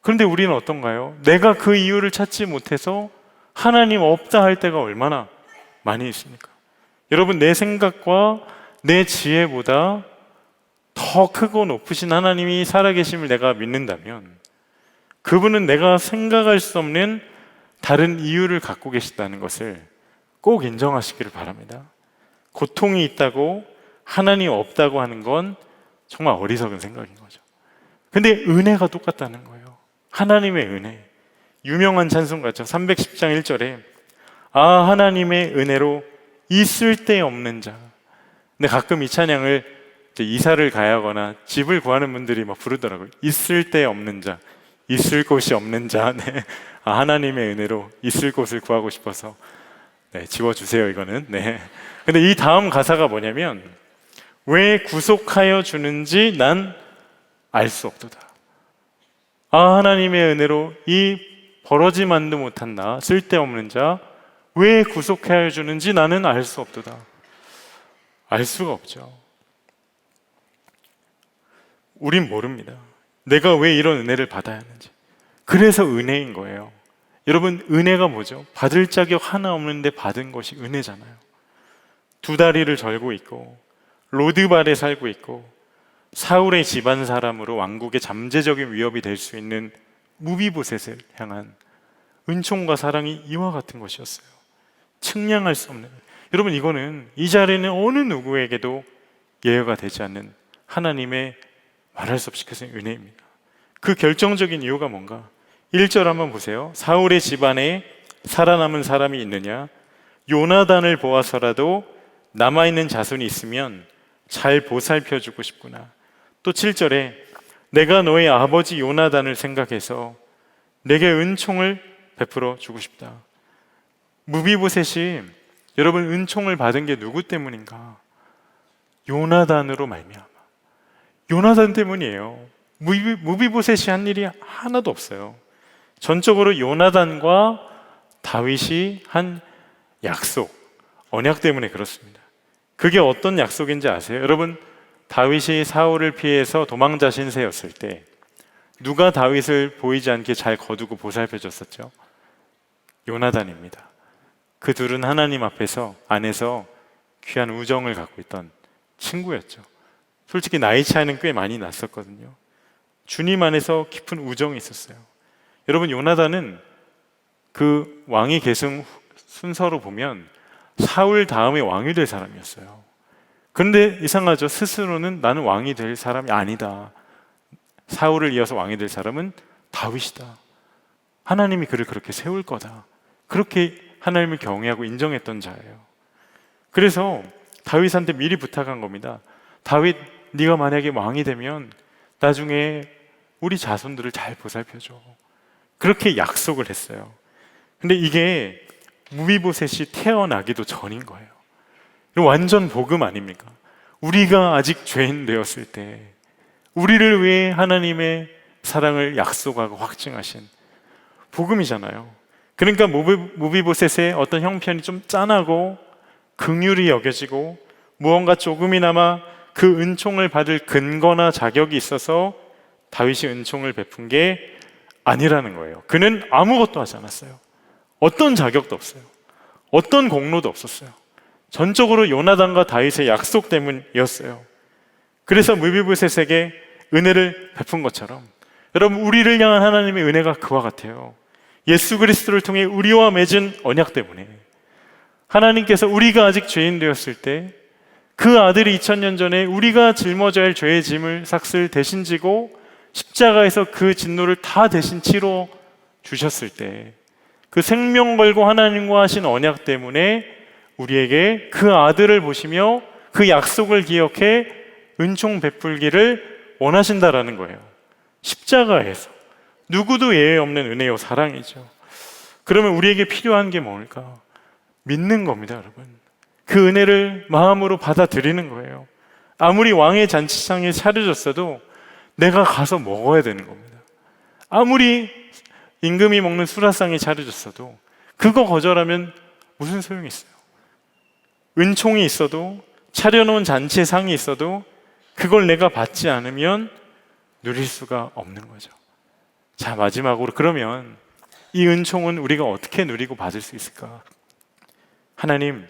그런데 우리는 어떤가요? 내가 그 이유를 찾지 못해서 하나님 없다 할 때가 얼마나 많이 있습니까? 여러분, 내 생각과 내 지혜보다 더 크고 높으신 하나님이 살아계심을 내가 믿는다면 그분은 내가 생각할 수 없는 다른 이유를 갖고 계시다는 것을 꼭 인정하시기를 바랍니다. 고통이 있다고 하나님 없다고 하는 건 정말 어리석은 생각인 거죠. 근데 은혜가 똑같다는 거예요. 하나님의 은혜. 유명한 찬송 같죠. 310장 1절에 아, 하나님의 은혜로 있을 데 없는 자. 근데 가끔 이 찬양을 이제 이사를 가야 하거나 집을 구하는 분들이 막 부르더라고요. 있을 데 없는 자, 있을 곳이 없는 자. 네. 아, 하나님의 은혜로 있을 곳을 구하고 싶어서 네, 지워주세요 이거는. 네. 근데 이 다음 가사가 뭐냐면 왜 구속하여 주는지 난 알 수 없도다. 아, 하나님의 은혜로 이 벌어지만도 못한 나, 쓸데없는 자, 왜 구속하여 주는지 나는 알 수 없도다. 알 수가 없죠. 우린 모릅니다. 내가 왜 이런 은혜를 받아야 하는지. 그래서 은혜인 거예요. 여러분, 은혜가 뭐죠? 받을 자격 하나 없는데 받은 것이 은혜잖아요. 두 다리를 절고 있고 로드발에 살고 있고 사울의 집안 사람으로 왕국의 잠재적인 위협이 될 수 있는 무비보셋을 향한 은총과 사랑이 이와 같은 것이었어요. 측량할 수 없는. 여러분, 이거는 이 자리에는 어느 누구에게도 예외가 되지 않는 하나님의 말할 수 없이 크신 은혜입니다. 그 결정적인 이유가 뭔가? 1절 한번 보세요. 사울의 집안에 살아남은 사람이 있느냐? 요나단을 보아서라도 남아있는 자손이 있으면 잘 보살펴주고 싶구나. 또 7절에 내가 너의 아버지 요나단을 생각해서 내게 은총을 베풀어 주고 싶다. 무비보셋이 여러분 은총을 받은 게 누구 때문인가? 요나단으로 말미암아. 요나단 때문이에요. 무비보셋이 한 일이 하나도 없어요. 전적으로 요나단과 다윗이 한 약속, 언약 때문에 그렇습니다. 그게 어떤 약속인지 아세요? 여러분, 다윗이 사울을 피해서 도망자 신세였을 때 누가 다윗을 보이지 않게 잘 거두고 보살펴줬었죠? 요나단입니다. 그 둘은 하나님 앞에서 안에서 귀한 우정을 갖고 있던 친구였죠. 솔직히 나이 차이는 꽤 많이 났었거든요. 주님 안에서 깊은 우정이 있었어요. 여러분, 요나단은 그 왕위 계승 순서로 보면 사울 다음에 왕이 될 사람이었어요. 그런데 이상하죠. 스스로는 나는 왕이 될 사람이 아니다. 사울을 이어서 왕이 될 사람은 다윗이다. 하나님이 그를 그렇게 세울 거다. 그렇게 하나님을 경외하고 인정했던 자예요. 그래서 다윗한테 미리 부탁한 겁니다. 다윗, 네가 만약에 왕이 되면 나중에 우리 자손들을 잘 보살펴줘. 그렇게 약속을 했어요. 근데 이게 무비보셋이 태어나기도 전인 거예요. 완전 복음 아닙니까? 우리가 아직 죄인 되었을 때 우리를 위해 하나님의 사랑을 약속하고 확증하신 복음이잖아요. 그러니까 무비보셋의 어떤 형편이 좀 짠하고 긍휼히 여겨지고 무언가 조금이나마 그 은총을 받을 근거나 자격이 있어서 다윗이 은총을 베푼 게 아니라는 거예요. 그는 아무것도 하지 않았어요. 어떤 자격도 없어요. 어떤 공로도 없었어요. 전적으로 요나단과 다윗의 약속 때문이었어요. 그래서 무비보셋에게 은혜를 베푼 것처럼 여러분, 우리를 향한 하나님의 은혜가 그와 같아요. 예수 그리스도를 통해 우리와 맺은 언약 때문에 하나님께서 우리가 아직 죄인 되었을 때 그 아들이 2000년 전에 우리가 짊어져야 할 죄의 짐을 삭슬 대신 지고 십자가에서 그 진노를 다 대신 치러 주셨을 때 그 생명 걸고 하나님과 하신 언약 때문에 우리에게 그 아들을 보시며 그 약속을 기억해 은총 베풀기를 원하신다라는 거예요. 십자가에서 누구도 예외 없는 은혜요 사랑이죠. 그러면 우리에게 필요한 게 뭘까? 믿는 겁니다, 여러분. 그 은혜를 마음으로 받아들이는 거예요. 아무리 왕의 잔치상에 차려졌어도 내가 가서 먹어야 되는 겁니다. 아무리 임금이 먹는 수라상에 차려졌어도 그거 거절하면 무슨 소용이 있어요? 은총이 있어도, 차려놓은 잔치의 상이 있어도 그걸 내가 받지 않으면 누릴 수가 없는 거죠. 자, 마지막으로 그러면 이 은총은 우리가 어떻게 누리고 받을 수 있을까? 하나님,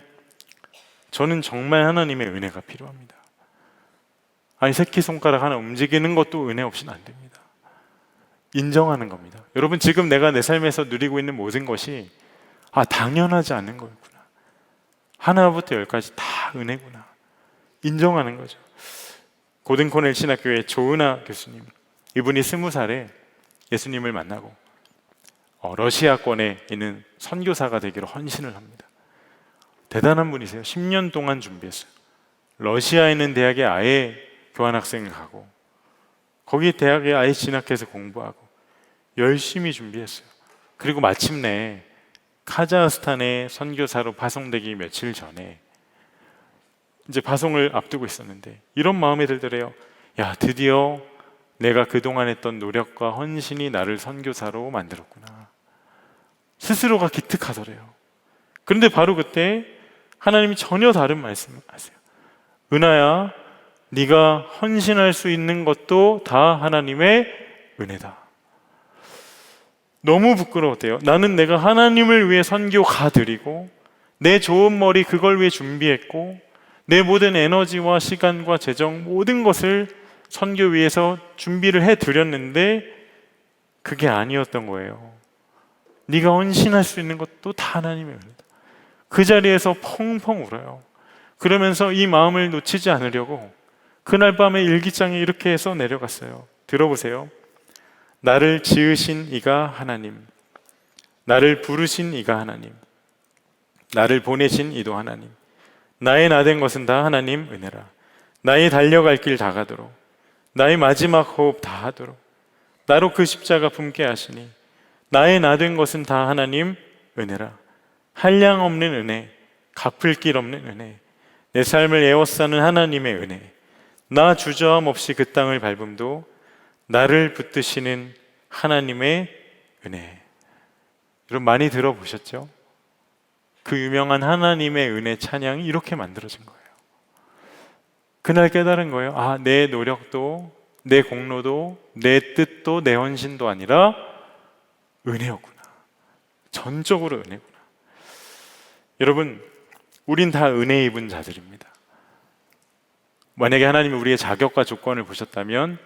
저는 정말 하나님의 은혜가 필요합니다. 아니, 새끼손가락 하나 움직이는 것도 은혜 없이는 안 됩니다. 인정하는 겁니다. 여러분, 지금 내가 내 삶에서 누리고 있는 모든 것이 당연하지 않은 거였구나. 하나부터 열까지 다 은혜구나. 인정하는 거죠. 고든코넬 신학교의 조은하 교수님, 이분이 20살에 예수님을 만나고 러시아권에 있는 선교사가 되기로 헌신을 합니다. 대단한 분이세요. 10년 동안 준비했어요. 러시아에 있는 대학에 아예 교환학생을 가고 거기 대학에 아예 진학해서 공부하고 열심히 준비했어요. 그리고 마침내 카자흐스탄에 선교사로 파송되기 며칠 전에 이제 파송을 앞두고 있었는데 이런 마음이 들더래요. 야, 드디어 내가 그동안 했던 노력과 헌신이 나를 선교사로 만들었구나. 스스로가 기특하더래요. 그런데 바로 그때 하나님이 전혀 다른 말씀을 하세요. 은하야, 네가 헌신할 수 있는 것도 다 하나님의 은혜다. 너무 부끄러웠대요. 나는 내가 하나님을 위해 선교 가드리고 내 좋은 머리 그걸 위해 준비했고 내 모든 에너지와 시간과 재정 모든 것을 선교 위해서 준비를 해드렸는데 그게 아니었던 거예요. 네가 헌신할 수 있는 것도 다 하나님의 은혜다. 그 자리에서 펑펑 울어요. 그러면서 이 마음을 놓치지 않으려고 그날 밤에 일기장에 이렇게 해서 내려갔어요. 들어보세요. 나를 지으신 이가 하나님, 나를 부르신 이가 하나님, 나를 보내신 이도 하나님, 나의 나된 것은 다 하나님 은혜라. 나의 달려갈 길 다 가도록, 나의 마지막 호흡 다 하도록 나로 그 십자가 품게 하시니 나의 나된 것은 다 하나님 은혜라. 한량 없는 은혜, 갚을 길 없는 은혜, 내 삶을 에워싸는 하나님의 은혜, 나 주저함 없이 그 땅을 밟음도 나를 붙드시는 하나님의 은혜. 여러분, 많이 들어보셨죠? 그 유명한 하나님의 은혜 찬양이 이렇게 만들어진 거예요. 그날 깨달은 거예요. 내 노력도, 내 공로도, 내 뜻도, 내 헌신도 아니라 은혜였구나. 전적으로 은혜구나. 여러분, 우린 다 은혜 입은 자들입니다. 만약에 하나님이 우리의 자격과 조건을 보셨다면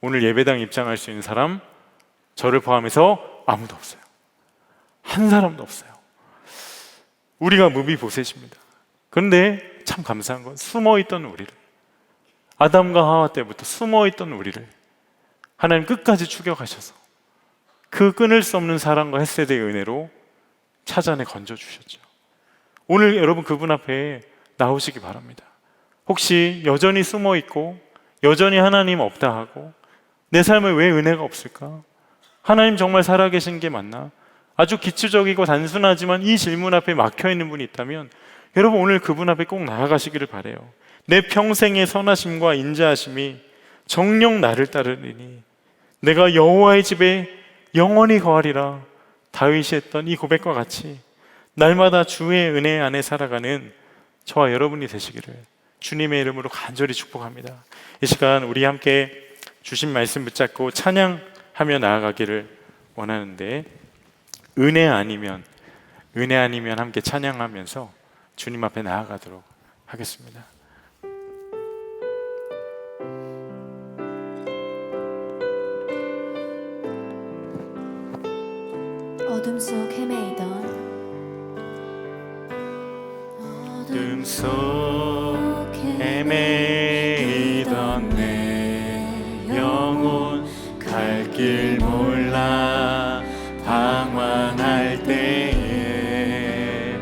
오늘 예배당 입장할 수 있는 사람, 저를 포함해서 아무도 없어요. 한 사람도 없어요. 우리가 무비보셋입니다. 그런데 참 감사한 건 숨어있던 우리를, 아담과 하와 때부터 숨어있던 우리를 하나님 끝까지 추격하셔서 그 끊을 수 없는 사랑과 헷세대의 은혜로 찾아내 건져주셨죠. 오늘 여러분 그분 앞에 나오시기 바랍니다. 혹시 여전히 숨어있고 여전히 하나님 없다 하고 내 삶에 왜 은혜가 없을까? 하나님 정말 살아계신 게 맞나? 아주 기초적이고 단순하지만 이 질문 앞에 막혀있는 분이 있다면 여러분 오늘 그분 앞에 꼭 나아가시기를 바라요. 내 평생의 선하심과 인자하심이 정녕 나를 따르리니 내가 여호와의 집에 영원히 거하리라. 다윗이 했던 이 고백과 같이 날마다 주의 은혜 안에 살아가는 저와 여러분이 되시기를 주님의 이름으로 간절히 축복합니다. 이 시간 우리 함께 주신 말씀 붙잡고 찬양하며 나아가기를 원하는데, 은혜 아니면 은혜 아니면 함께 찬양하면서 주님 앞에 나아가도록 하겠습니다. 어둠 속 헤매이던 어둠 속 헤매이던 내 영혼 갈 길 몰라 방황할 때에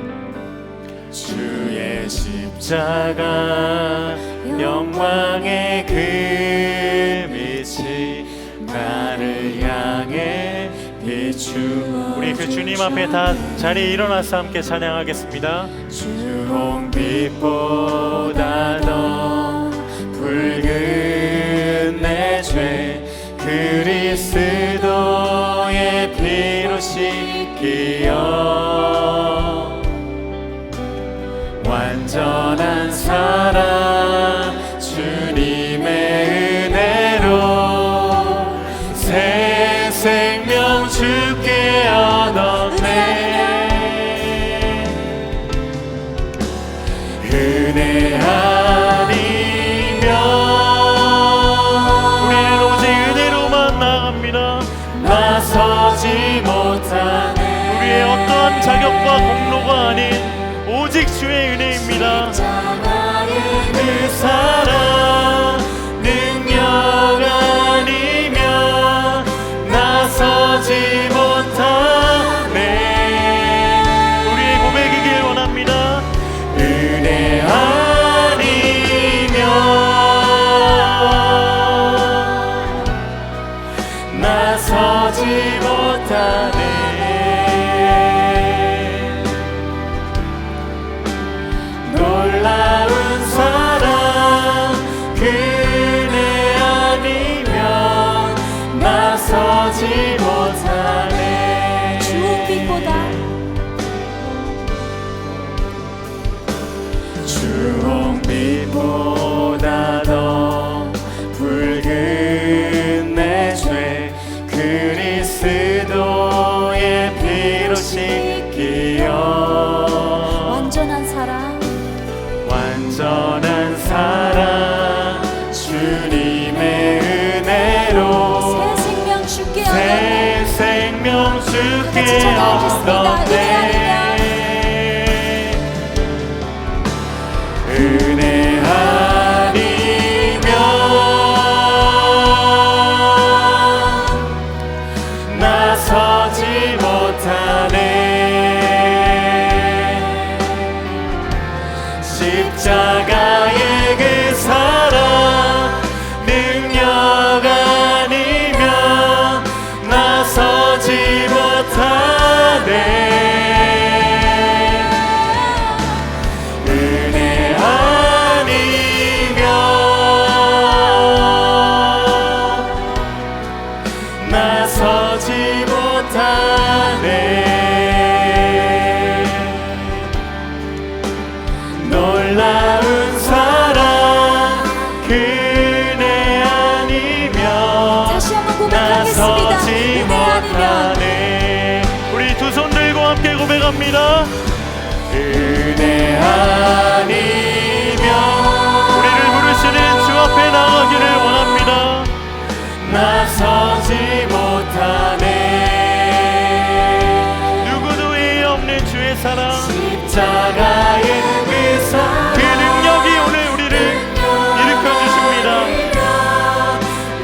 주의 십자가 영광의 그 빛이 나를 향해 비추어 우리 그 주님 앞에 다 자리에 일어나서 함께 찬양하겠습니다. 주홍빛보다 더 붉은 내 죄 그리스도의 피로 씻기어 완전한 사랑 주님의 은혜로 새 생명 주께 얻었네. 은혜 아니면 우리는 오직 은혜로만 나갑니다. 나서지 못한 우리의 어떠한 자격과 공로가 아닌 오직 주의 은혜입니다. 그 사랑 능력 아니면 나서지 못하네. 우리의 고백이길 원합니다. 은혜 아니면 나서지 못하네. 놀라운 사랑 그네 아니면 나서지 못하네. 주홍빛보다 주홍빛보다 더 붉은 내 죄 그리스도의 피로 씻기어 완전한 사랑 완전한 사랑 주님의 은혜로 새 생명 주께 새 얻었네. 생명 주께 같이 찬양하겠습니다. 얻었네. 은혜 아니면 나서지 못하네. 십자가의 그 사랑 능력 아니면 나서지 못하네. 은혜 아니면 나서지 못하네. 놀라운 사랑 그네 아니면 다시 한번 고백하겠습니다. 나서지 은혜 아니면 못하네. 우리 두 손 들고 함께 고백합니다. 은혜 아니면 우리를 부르시는 주 앞에 나가기를 원합니다. 나서지 못하네. 누구도 이해 없는 주의 사랑 십자가의 그 능력이 오늘 우리를 일으켜 주십니다.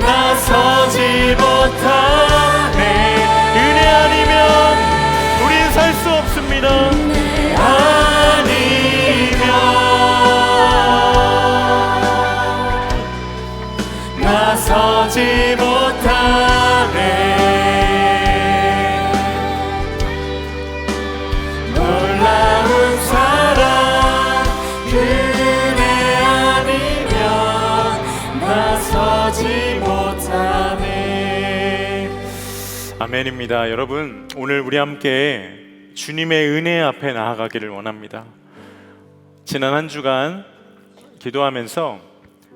나서지 못하네. 은혜 아니면 우린 살 수 없습니다. 아니면 나서지 못하네. 놀라운 사랑 그네 아니면 나서지 못하네. 아멘입니다. 여러분, 오늘 우리 함께 주님의 은혜 앞에 나아가기를 원합니다. 지난 한 주간 기도하면서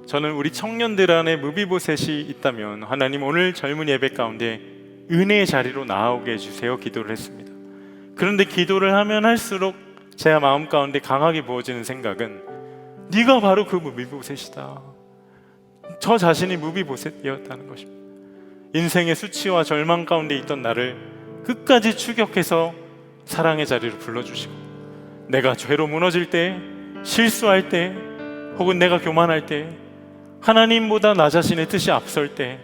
저는 우리 청년들 안에 무비보셋이 있다면 하나님 오늘 젊은 예배 가운데 은혜의 자리로 나아오게 해주세요 기도를 했습니다. 그런데 기도를 하면 할수록 제 마음 가운데 강하게 부어지는 생각은 네가 바로 그 무비보셋이다. 저 자신이 무비보셋이었다는 것입니다. 인생의 수치와 절망 가운데 있던 나를 끝까지 추격해서 사랑의 자리로 불러주시고, 내가 죄로 무너질 때, 실수할 때, 혹은 내가 교만할 때, 하나님보다 나 자신의 뜻이 앞설 때,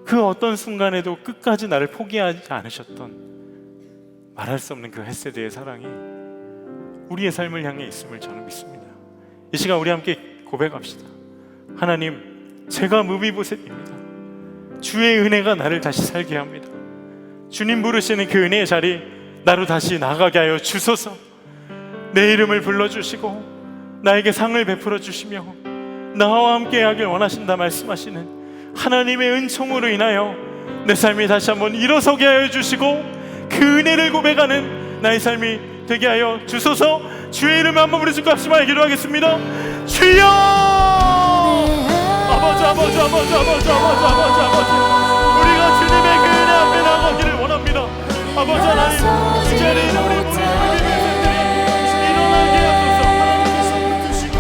그 어떤 순간에도 끝까지 나를 포기하지 않으셨던 말할 수 없는 그 헤세드의 사랑이 우리의 삶을 향해 있음을 저는 믿습니다. 이 시간 우리 함께 고백합시다. 하나님, 제가 무비보셋입니다. 주의 은혜가 나를 다시 살게 합니다. 주님 부르시는 그 은혜의 자리 나로 다시 나가게 하여 주소서. 내 이름을 불러주시고 나에게 상을 베풀어 주시며 나와 함께 하길 원하신다 말씀하시는 하나님의 은총으로 인하여 내 삶이 다시 한번 일어서게 하여 주시고 그 은혜를 고백하는 나의 삶이 되게 하여 주소서. 주의 이름을 한번 부르시고 합심하여 기도하겠습니다. 주여! 아버지, 아버지, 아버지, 아버지, 아버지, 아버지, 아버지, 우리가 주님의 그 은혜 앞에 나가기를 원합니다. 아버지 하나님, 이 자리에 우리 모든 무비보셋들이 일어나게 하소서.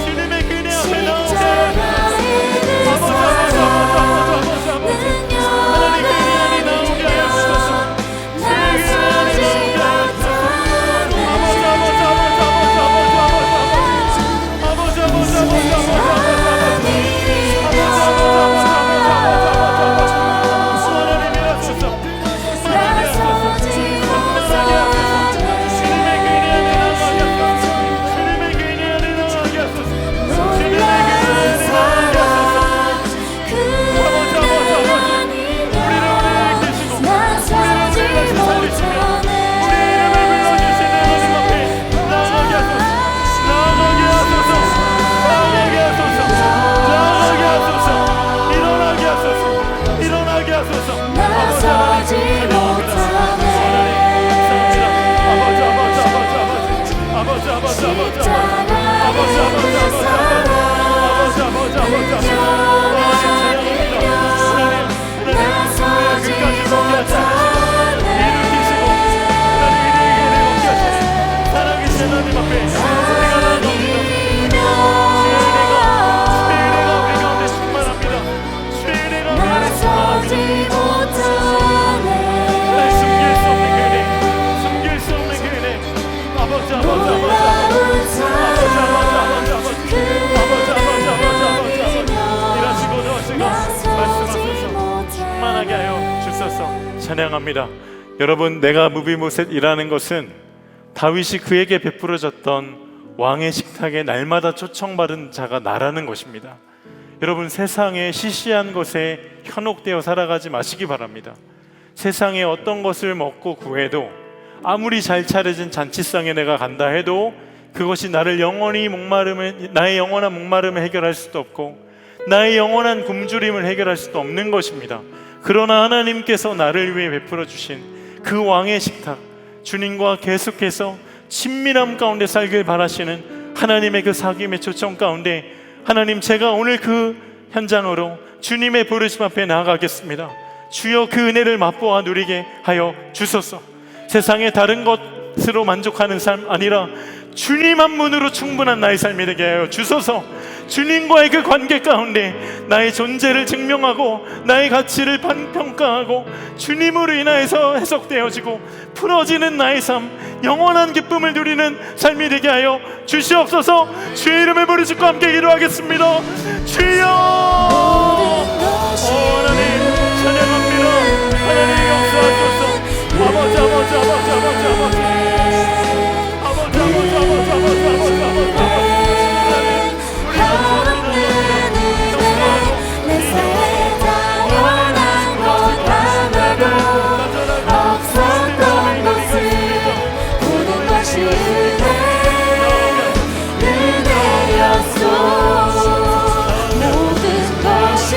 주님의 그 은혜 앞에 나오게 하소서. 아버지, 아버지, 아버지, 아버지, 아버지, 하나님 그 은혜 안에 나오게 하여 주소서. 주의 그 은혜 안에 나오게 하여 주소서. 아버지, 아버지, 아버지, 아버지, 아버지, 아버지, 아버지, 아버지, 아버지, 찬양합니다. 여러분, 내가 무비보셋이라는 것은 다윗이 그에게 베풀어졌던 왕의 식탁에 날마다 초청받은 자가 나라는 것입니다. 여러분, 세상의 시시한 것에 현혹되어 살아가지 마시기 바랍니다. 세상에 어떤 것을 먹고 구해도, 아무리 잘 차려진 잔치상에 내가 간다 해도 그것이 나를 나의 영원한 목마름을 해결할 수도 없고 나의 영원한 굶주림을 해결할 수도 없는 것입니다. 그러나 하나님께서 나를 위해 베풀어 주신 그 왕의 식탁, 주님과 계속해서 친밀함 가운데 살길 바라시는 하나님의 그 사귐의 초청 가운데, 하나님, 제가 오늘 그 현장으로 주님의 부르심 앞에 나아가겠습니다. 주여, 그 은혜를 맛보아 누리게 하여 주소서. 세상의 다른 것으로 만족하는 삶 아니라 주님 한 분으로 충분한 나의 삶이 되게 하여 주소서. 주님과의 그 관계 가운데 나의 존재를 증명하고 나의 가치를 평가하고 주님으로 인하여서 해석되어지고 풀어지는 나의 삶, 영원한 기쁨을 누리는 삶이 되게 하여 주시옵소서. 주의 이름을 부르시고 함께 기도하겠습니다. 주여! 하나님, 찬양합니다. 하나님, 역사하소서. 아버지, 아버지, 아버지, 아버지, 아버지, 모든 것이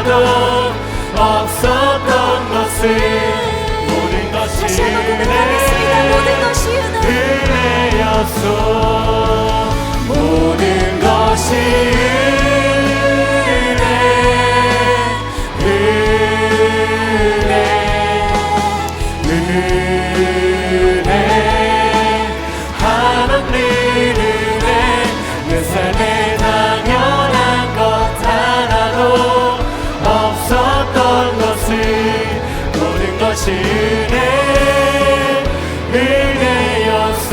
하나도 없었던 것을 모든 것이 다시 한번 고백하겠습니다. 모든 것이 은혜였소. 모든 것이 은혜 한없는 은혜 내 삶에 당연한 것 하나도 없었던 것을 모든 것이 은혜였소.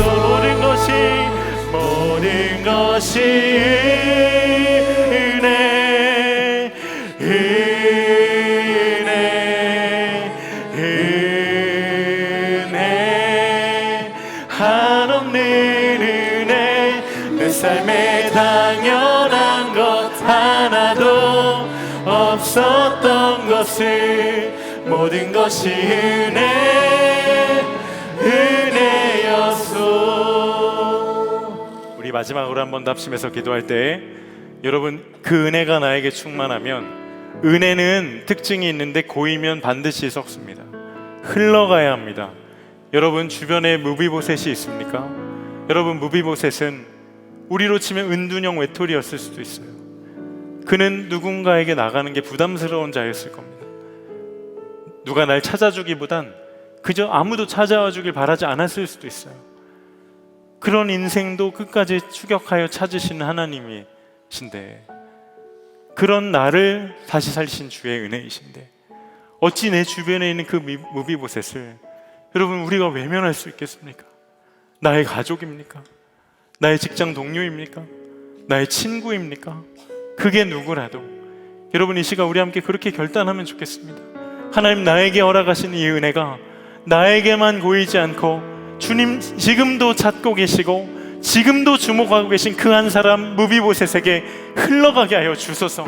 모든 것이 은혜 한없는 은혜 내 삶에 당연한 것 하나도 없었던 것을 모든 것이 은혜였소. 우리 마지막으로 한 번 더 합심해서 기도할 때 여러분 그 은혜가 나에게 충만하면 은혜는 특징이 있는데 고이면 반드시 섞습니다. 흘러가야 합니다. 여러분 주변에 무비보셋이 있습니까? 여러분 무비보셋은 우리로 치면 은둔형 외톨이였을 수도 있어요. 그는 누군가에게 나가는 게 부담스러운 자였을 겁니다. 누가 날 찾아주기보단 그저 아무도 찾아와 주길 바라지 않았을 수도 있어요. 그런 인생도 끝까지 추격하여 찾으시는 하나님이신데 그런 나를 다시 살리신 주의 은혜이신데 어찌 내 주변에 있는 그 무비보셋을 여러분 우리가 외면할 수 있겠습니까? 나의 가족입니까? 나의 직장 동료입니까? 나의 친구입니까? 그게 누구라도 여러분 이 시간 우리 함께 그렇게 결단하면 좋겠습니다. 하나님 나에게 허락하신 이 은혜가 나에게만 고이지 않고 주님 지금도 찾고 계시고 지금도 주목하고 계신 그 한 사람 무비보셋에게 흘러가게 하여 주소서.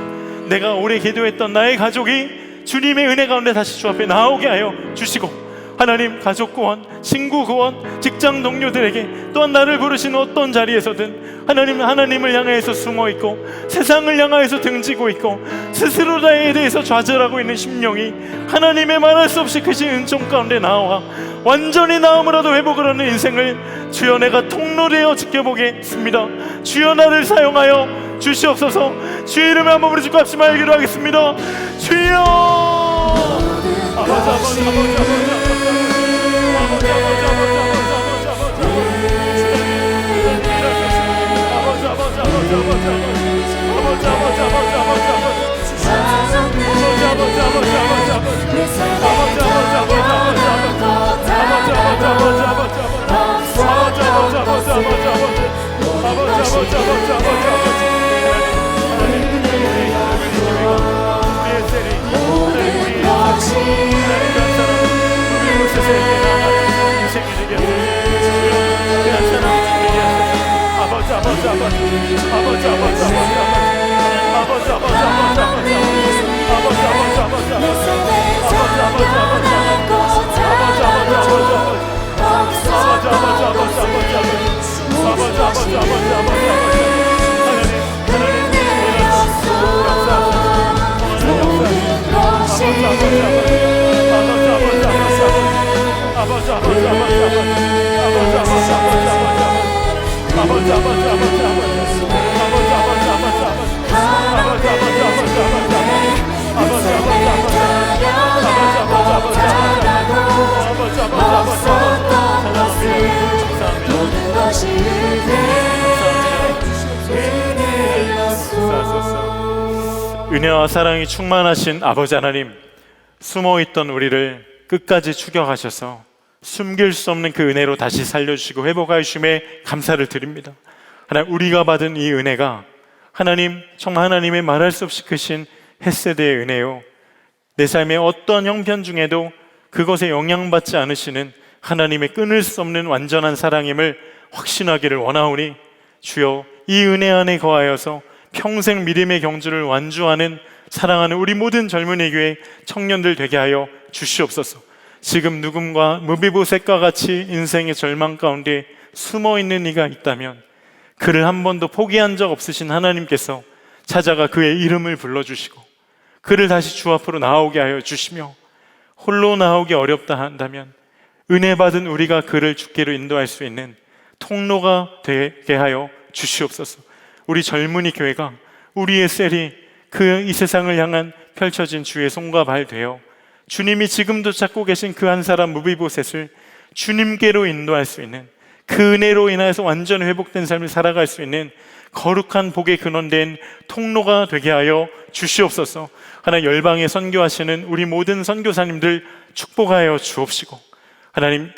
내가 오래 기도했던 나의 가족이 주님의 은혜 가운데 다시 주 앞에 나오게 하여 주시고 하나님 가족 구원, 친구 구원, 직장 동료들에게 또한 나를 부르시는 어떤 자리에서든 하나님을 향해서 숨어있고 세상을 향해서 등지고 있고 스스로 나에 대해서 좌절하고 있는 심령이 하나님의 말할 수 없이 크신 은총 가운데 나와 완전히 나음으로도 회복을 하는 인생을 주여 내가 통로되어 지켜보겠습니다. 주여 나를 사용하여 주시옵소서. 주의 이름에 한번 부르짖고 합심하여 기도하겠습니다. 주여 은혜와 사랑이 충만하신 아버지 하나님, 숨어있던 우리를 끝까지 추격하셔서 숨길 수 없는 그 은혜로 다시 살려주시고 회복하여 주심에 감사를 드립니다. 하나님, 우리가 받은 이 은혜가 하나님 정말 하나님의 말할 수 없이 크신 헷세대의 은혜요, 내 삶의 어떤 형편 중에도 그것에 영향받지 않으시는 하나님의 끊을 수 없는 완전한 사랑임을 확신하기를 원하오니 주여 이 은혜 안에 거하여서 평생 믿음의 경주를 완주하는 사랑하는 우리 모든 젊은이 교회 청년들 되게 하여 주시옵소서. 지금 누군가 무비보셋과 같이 인생의 절망 가운데 숨어있는 이가 있다면 그를 한 번도 포기한 적 없으신 하나님께서 찾아가 그의 이름을 불러주시고 그를 다시 주 앞으로 나오게 하여 주시며, 홀로 나오기 어렵다 한다면 은혜 받은 우리가 그를 주께로 인도할 수 있는 통로가 되게 하여 주시옵소서. 우리 젊은이 교회가, 우리의 셀이 그 이 세상을 향한 펼쳐진 주의 손과 발 되어 주님이 지금도 찾고 계신 그 한 사람 무비보셋을 주님께로 인도할 수 있는, 그 은혜로 인하여서 완전 회복된 삶을 살아갈 수 있는 거룩한 복의 근원된 통로가 되게 하여 주시옵소서. 하나님, 열방에 선교하시는 우리 모든 선교사님들 축복하여 주옵시고, 하나님,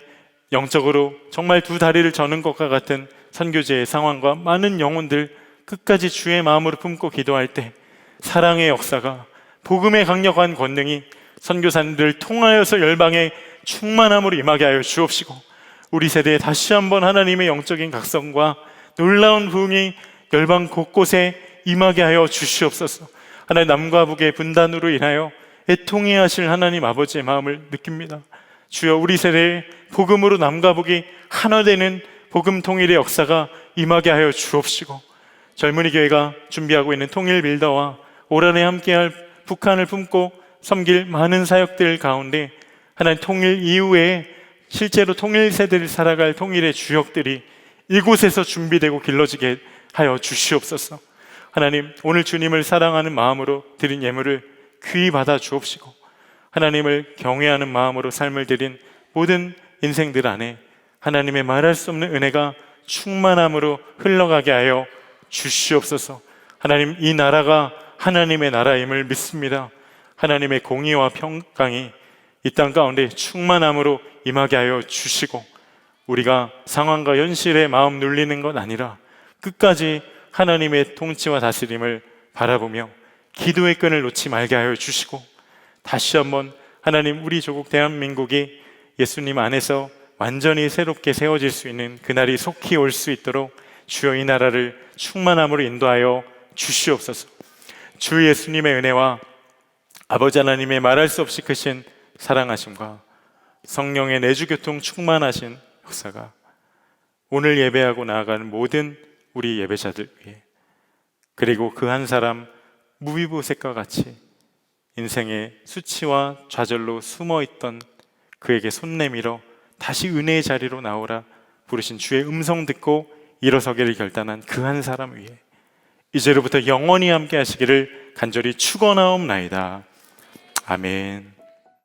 영적으로 정말 두 다리를 저는 것과 같은 선교제의 상황과 많은 영혼들 끝까지 주의 마음으로 품고 기도할 때 사랑의 역사가, 복음의 강력한 권능이 선교사님들을 통하여서 열방의 충만함으로 임하게 하여 주옵시고, 우리 세대에 다시 한번 하나님의 영적인 각성과 놀라운 부흥이 열방 곳곳에 임하게 하여 주시옵소서. 하나님, 남과 북의 분단으로 인하여 애통해 하실 하나님 아버지의 마음을 느낍니다. 주여, 우리 세대에 복음으로 남과 북이 하나 되는 복음 통일의 역사가 임하게 하여 주옵시고, 젊은이 교회가 준비하고 있는 통일 빌더와 올 한해 함께할 북한을 품고 섬길 많은 사역들 가운데 하나님, 통일 이후에 실제로 통일 세대를 살아갈 통일의 주역들이 이곳에서 준비되고 길러지게 하여 주시옵소서. 하나님, 오늘 주님을 사랑하는 마음으로 드린 예물을 귀히 받아 주옵시고, 하나님을 경외하는 마음으로 삶을 드린 모든 인생들 안에 하나님의 말할 수 없는 은혜가 충만함으로 흘러가게 하여 주시옵소서. 하나님, 이 나라가 하나님의 나라임을 믿습니다. 하나님의 공의와 평강이 이 땅 가운데 충만함으로 임하게 하여 주시고, 우리가 상황과 현실에 마음 눌리는 것 아니라 끝까지 하나님의 통치와 다스림을 바라보며 기도의 끈을 놓지 말게 하여 주시고, 다시 한번 하나님, 우리 조국 대한민국이 예수님 안에서 완전히 새롭게 세워질 수 있는 그날이 속히 올 수 있도록 주여 이 나라를 충만함으로 인도하여 주시옵소서. 주 예수님의 은혜와 아버지 하나님의 말할 수 없이 크신 사랑하심과 성령의 내주교통 충만하신 역사가 오늘 예배하고 나아가는 모든 우리 예배자들 위해, 그리고 그 한 사람 무비보셋과 같이 인생의 수치와 좌절로 숨어있던 그에게 손 내밀어 다시 은혜의 자리로 나오라 부르신 주의 음성 듣고 일어서기를 결단한 그 한 사람 위해 이제로부터 영원히 함께 하시기를 간절히 축원하옵나이다. 아멘.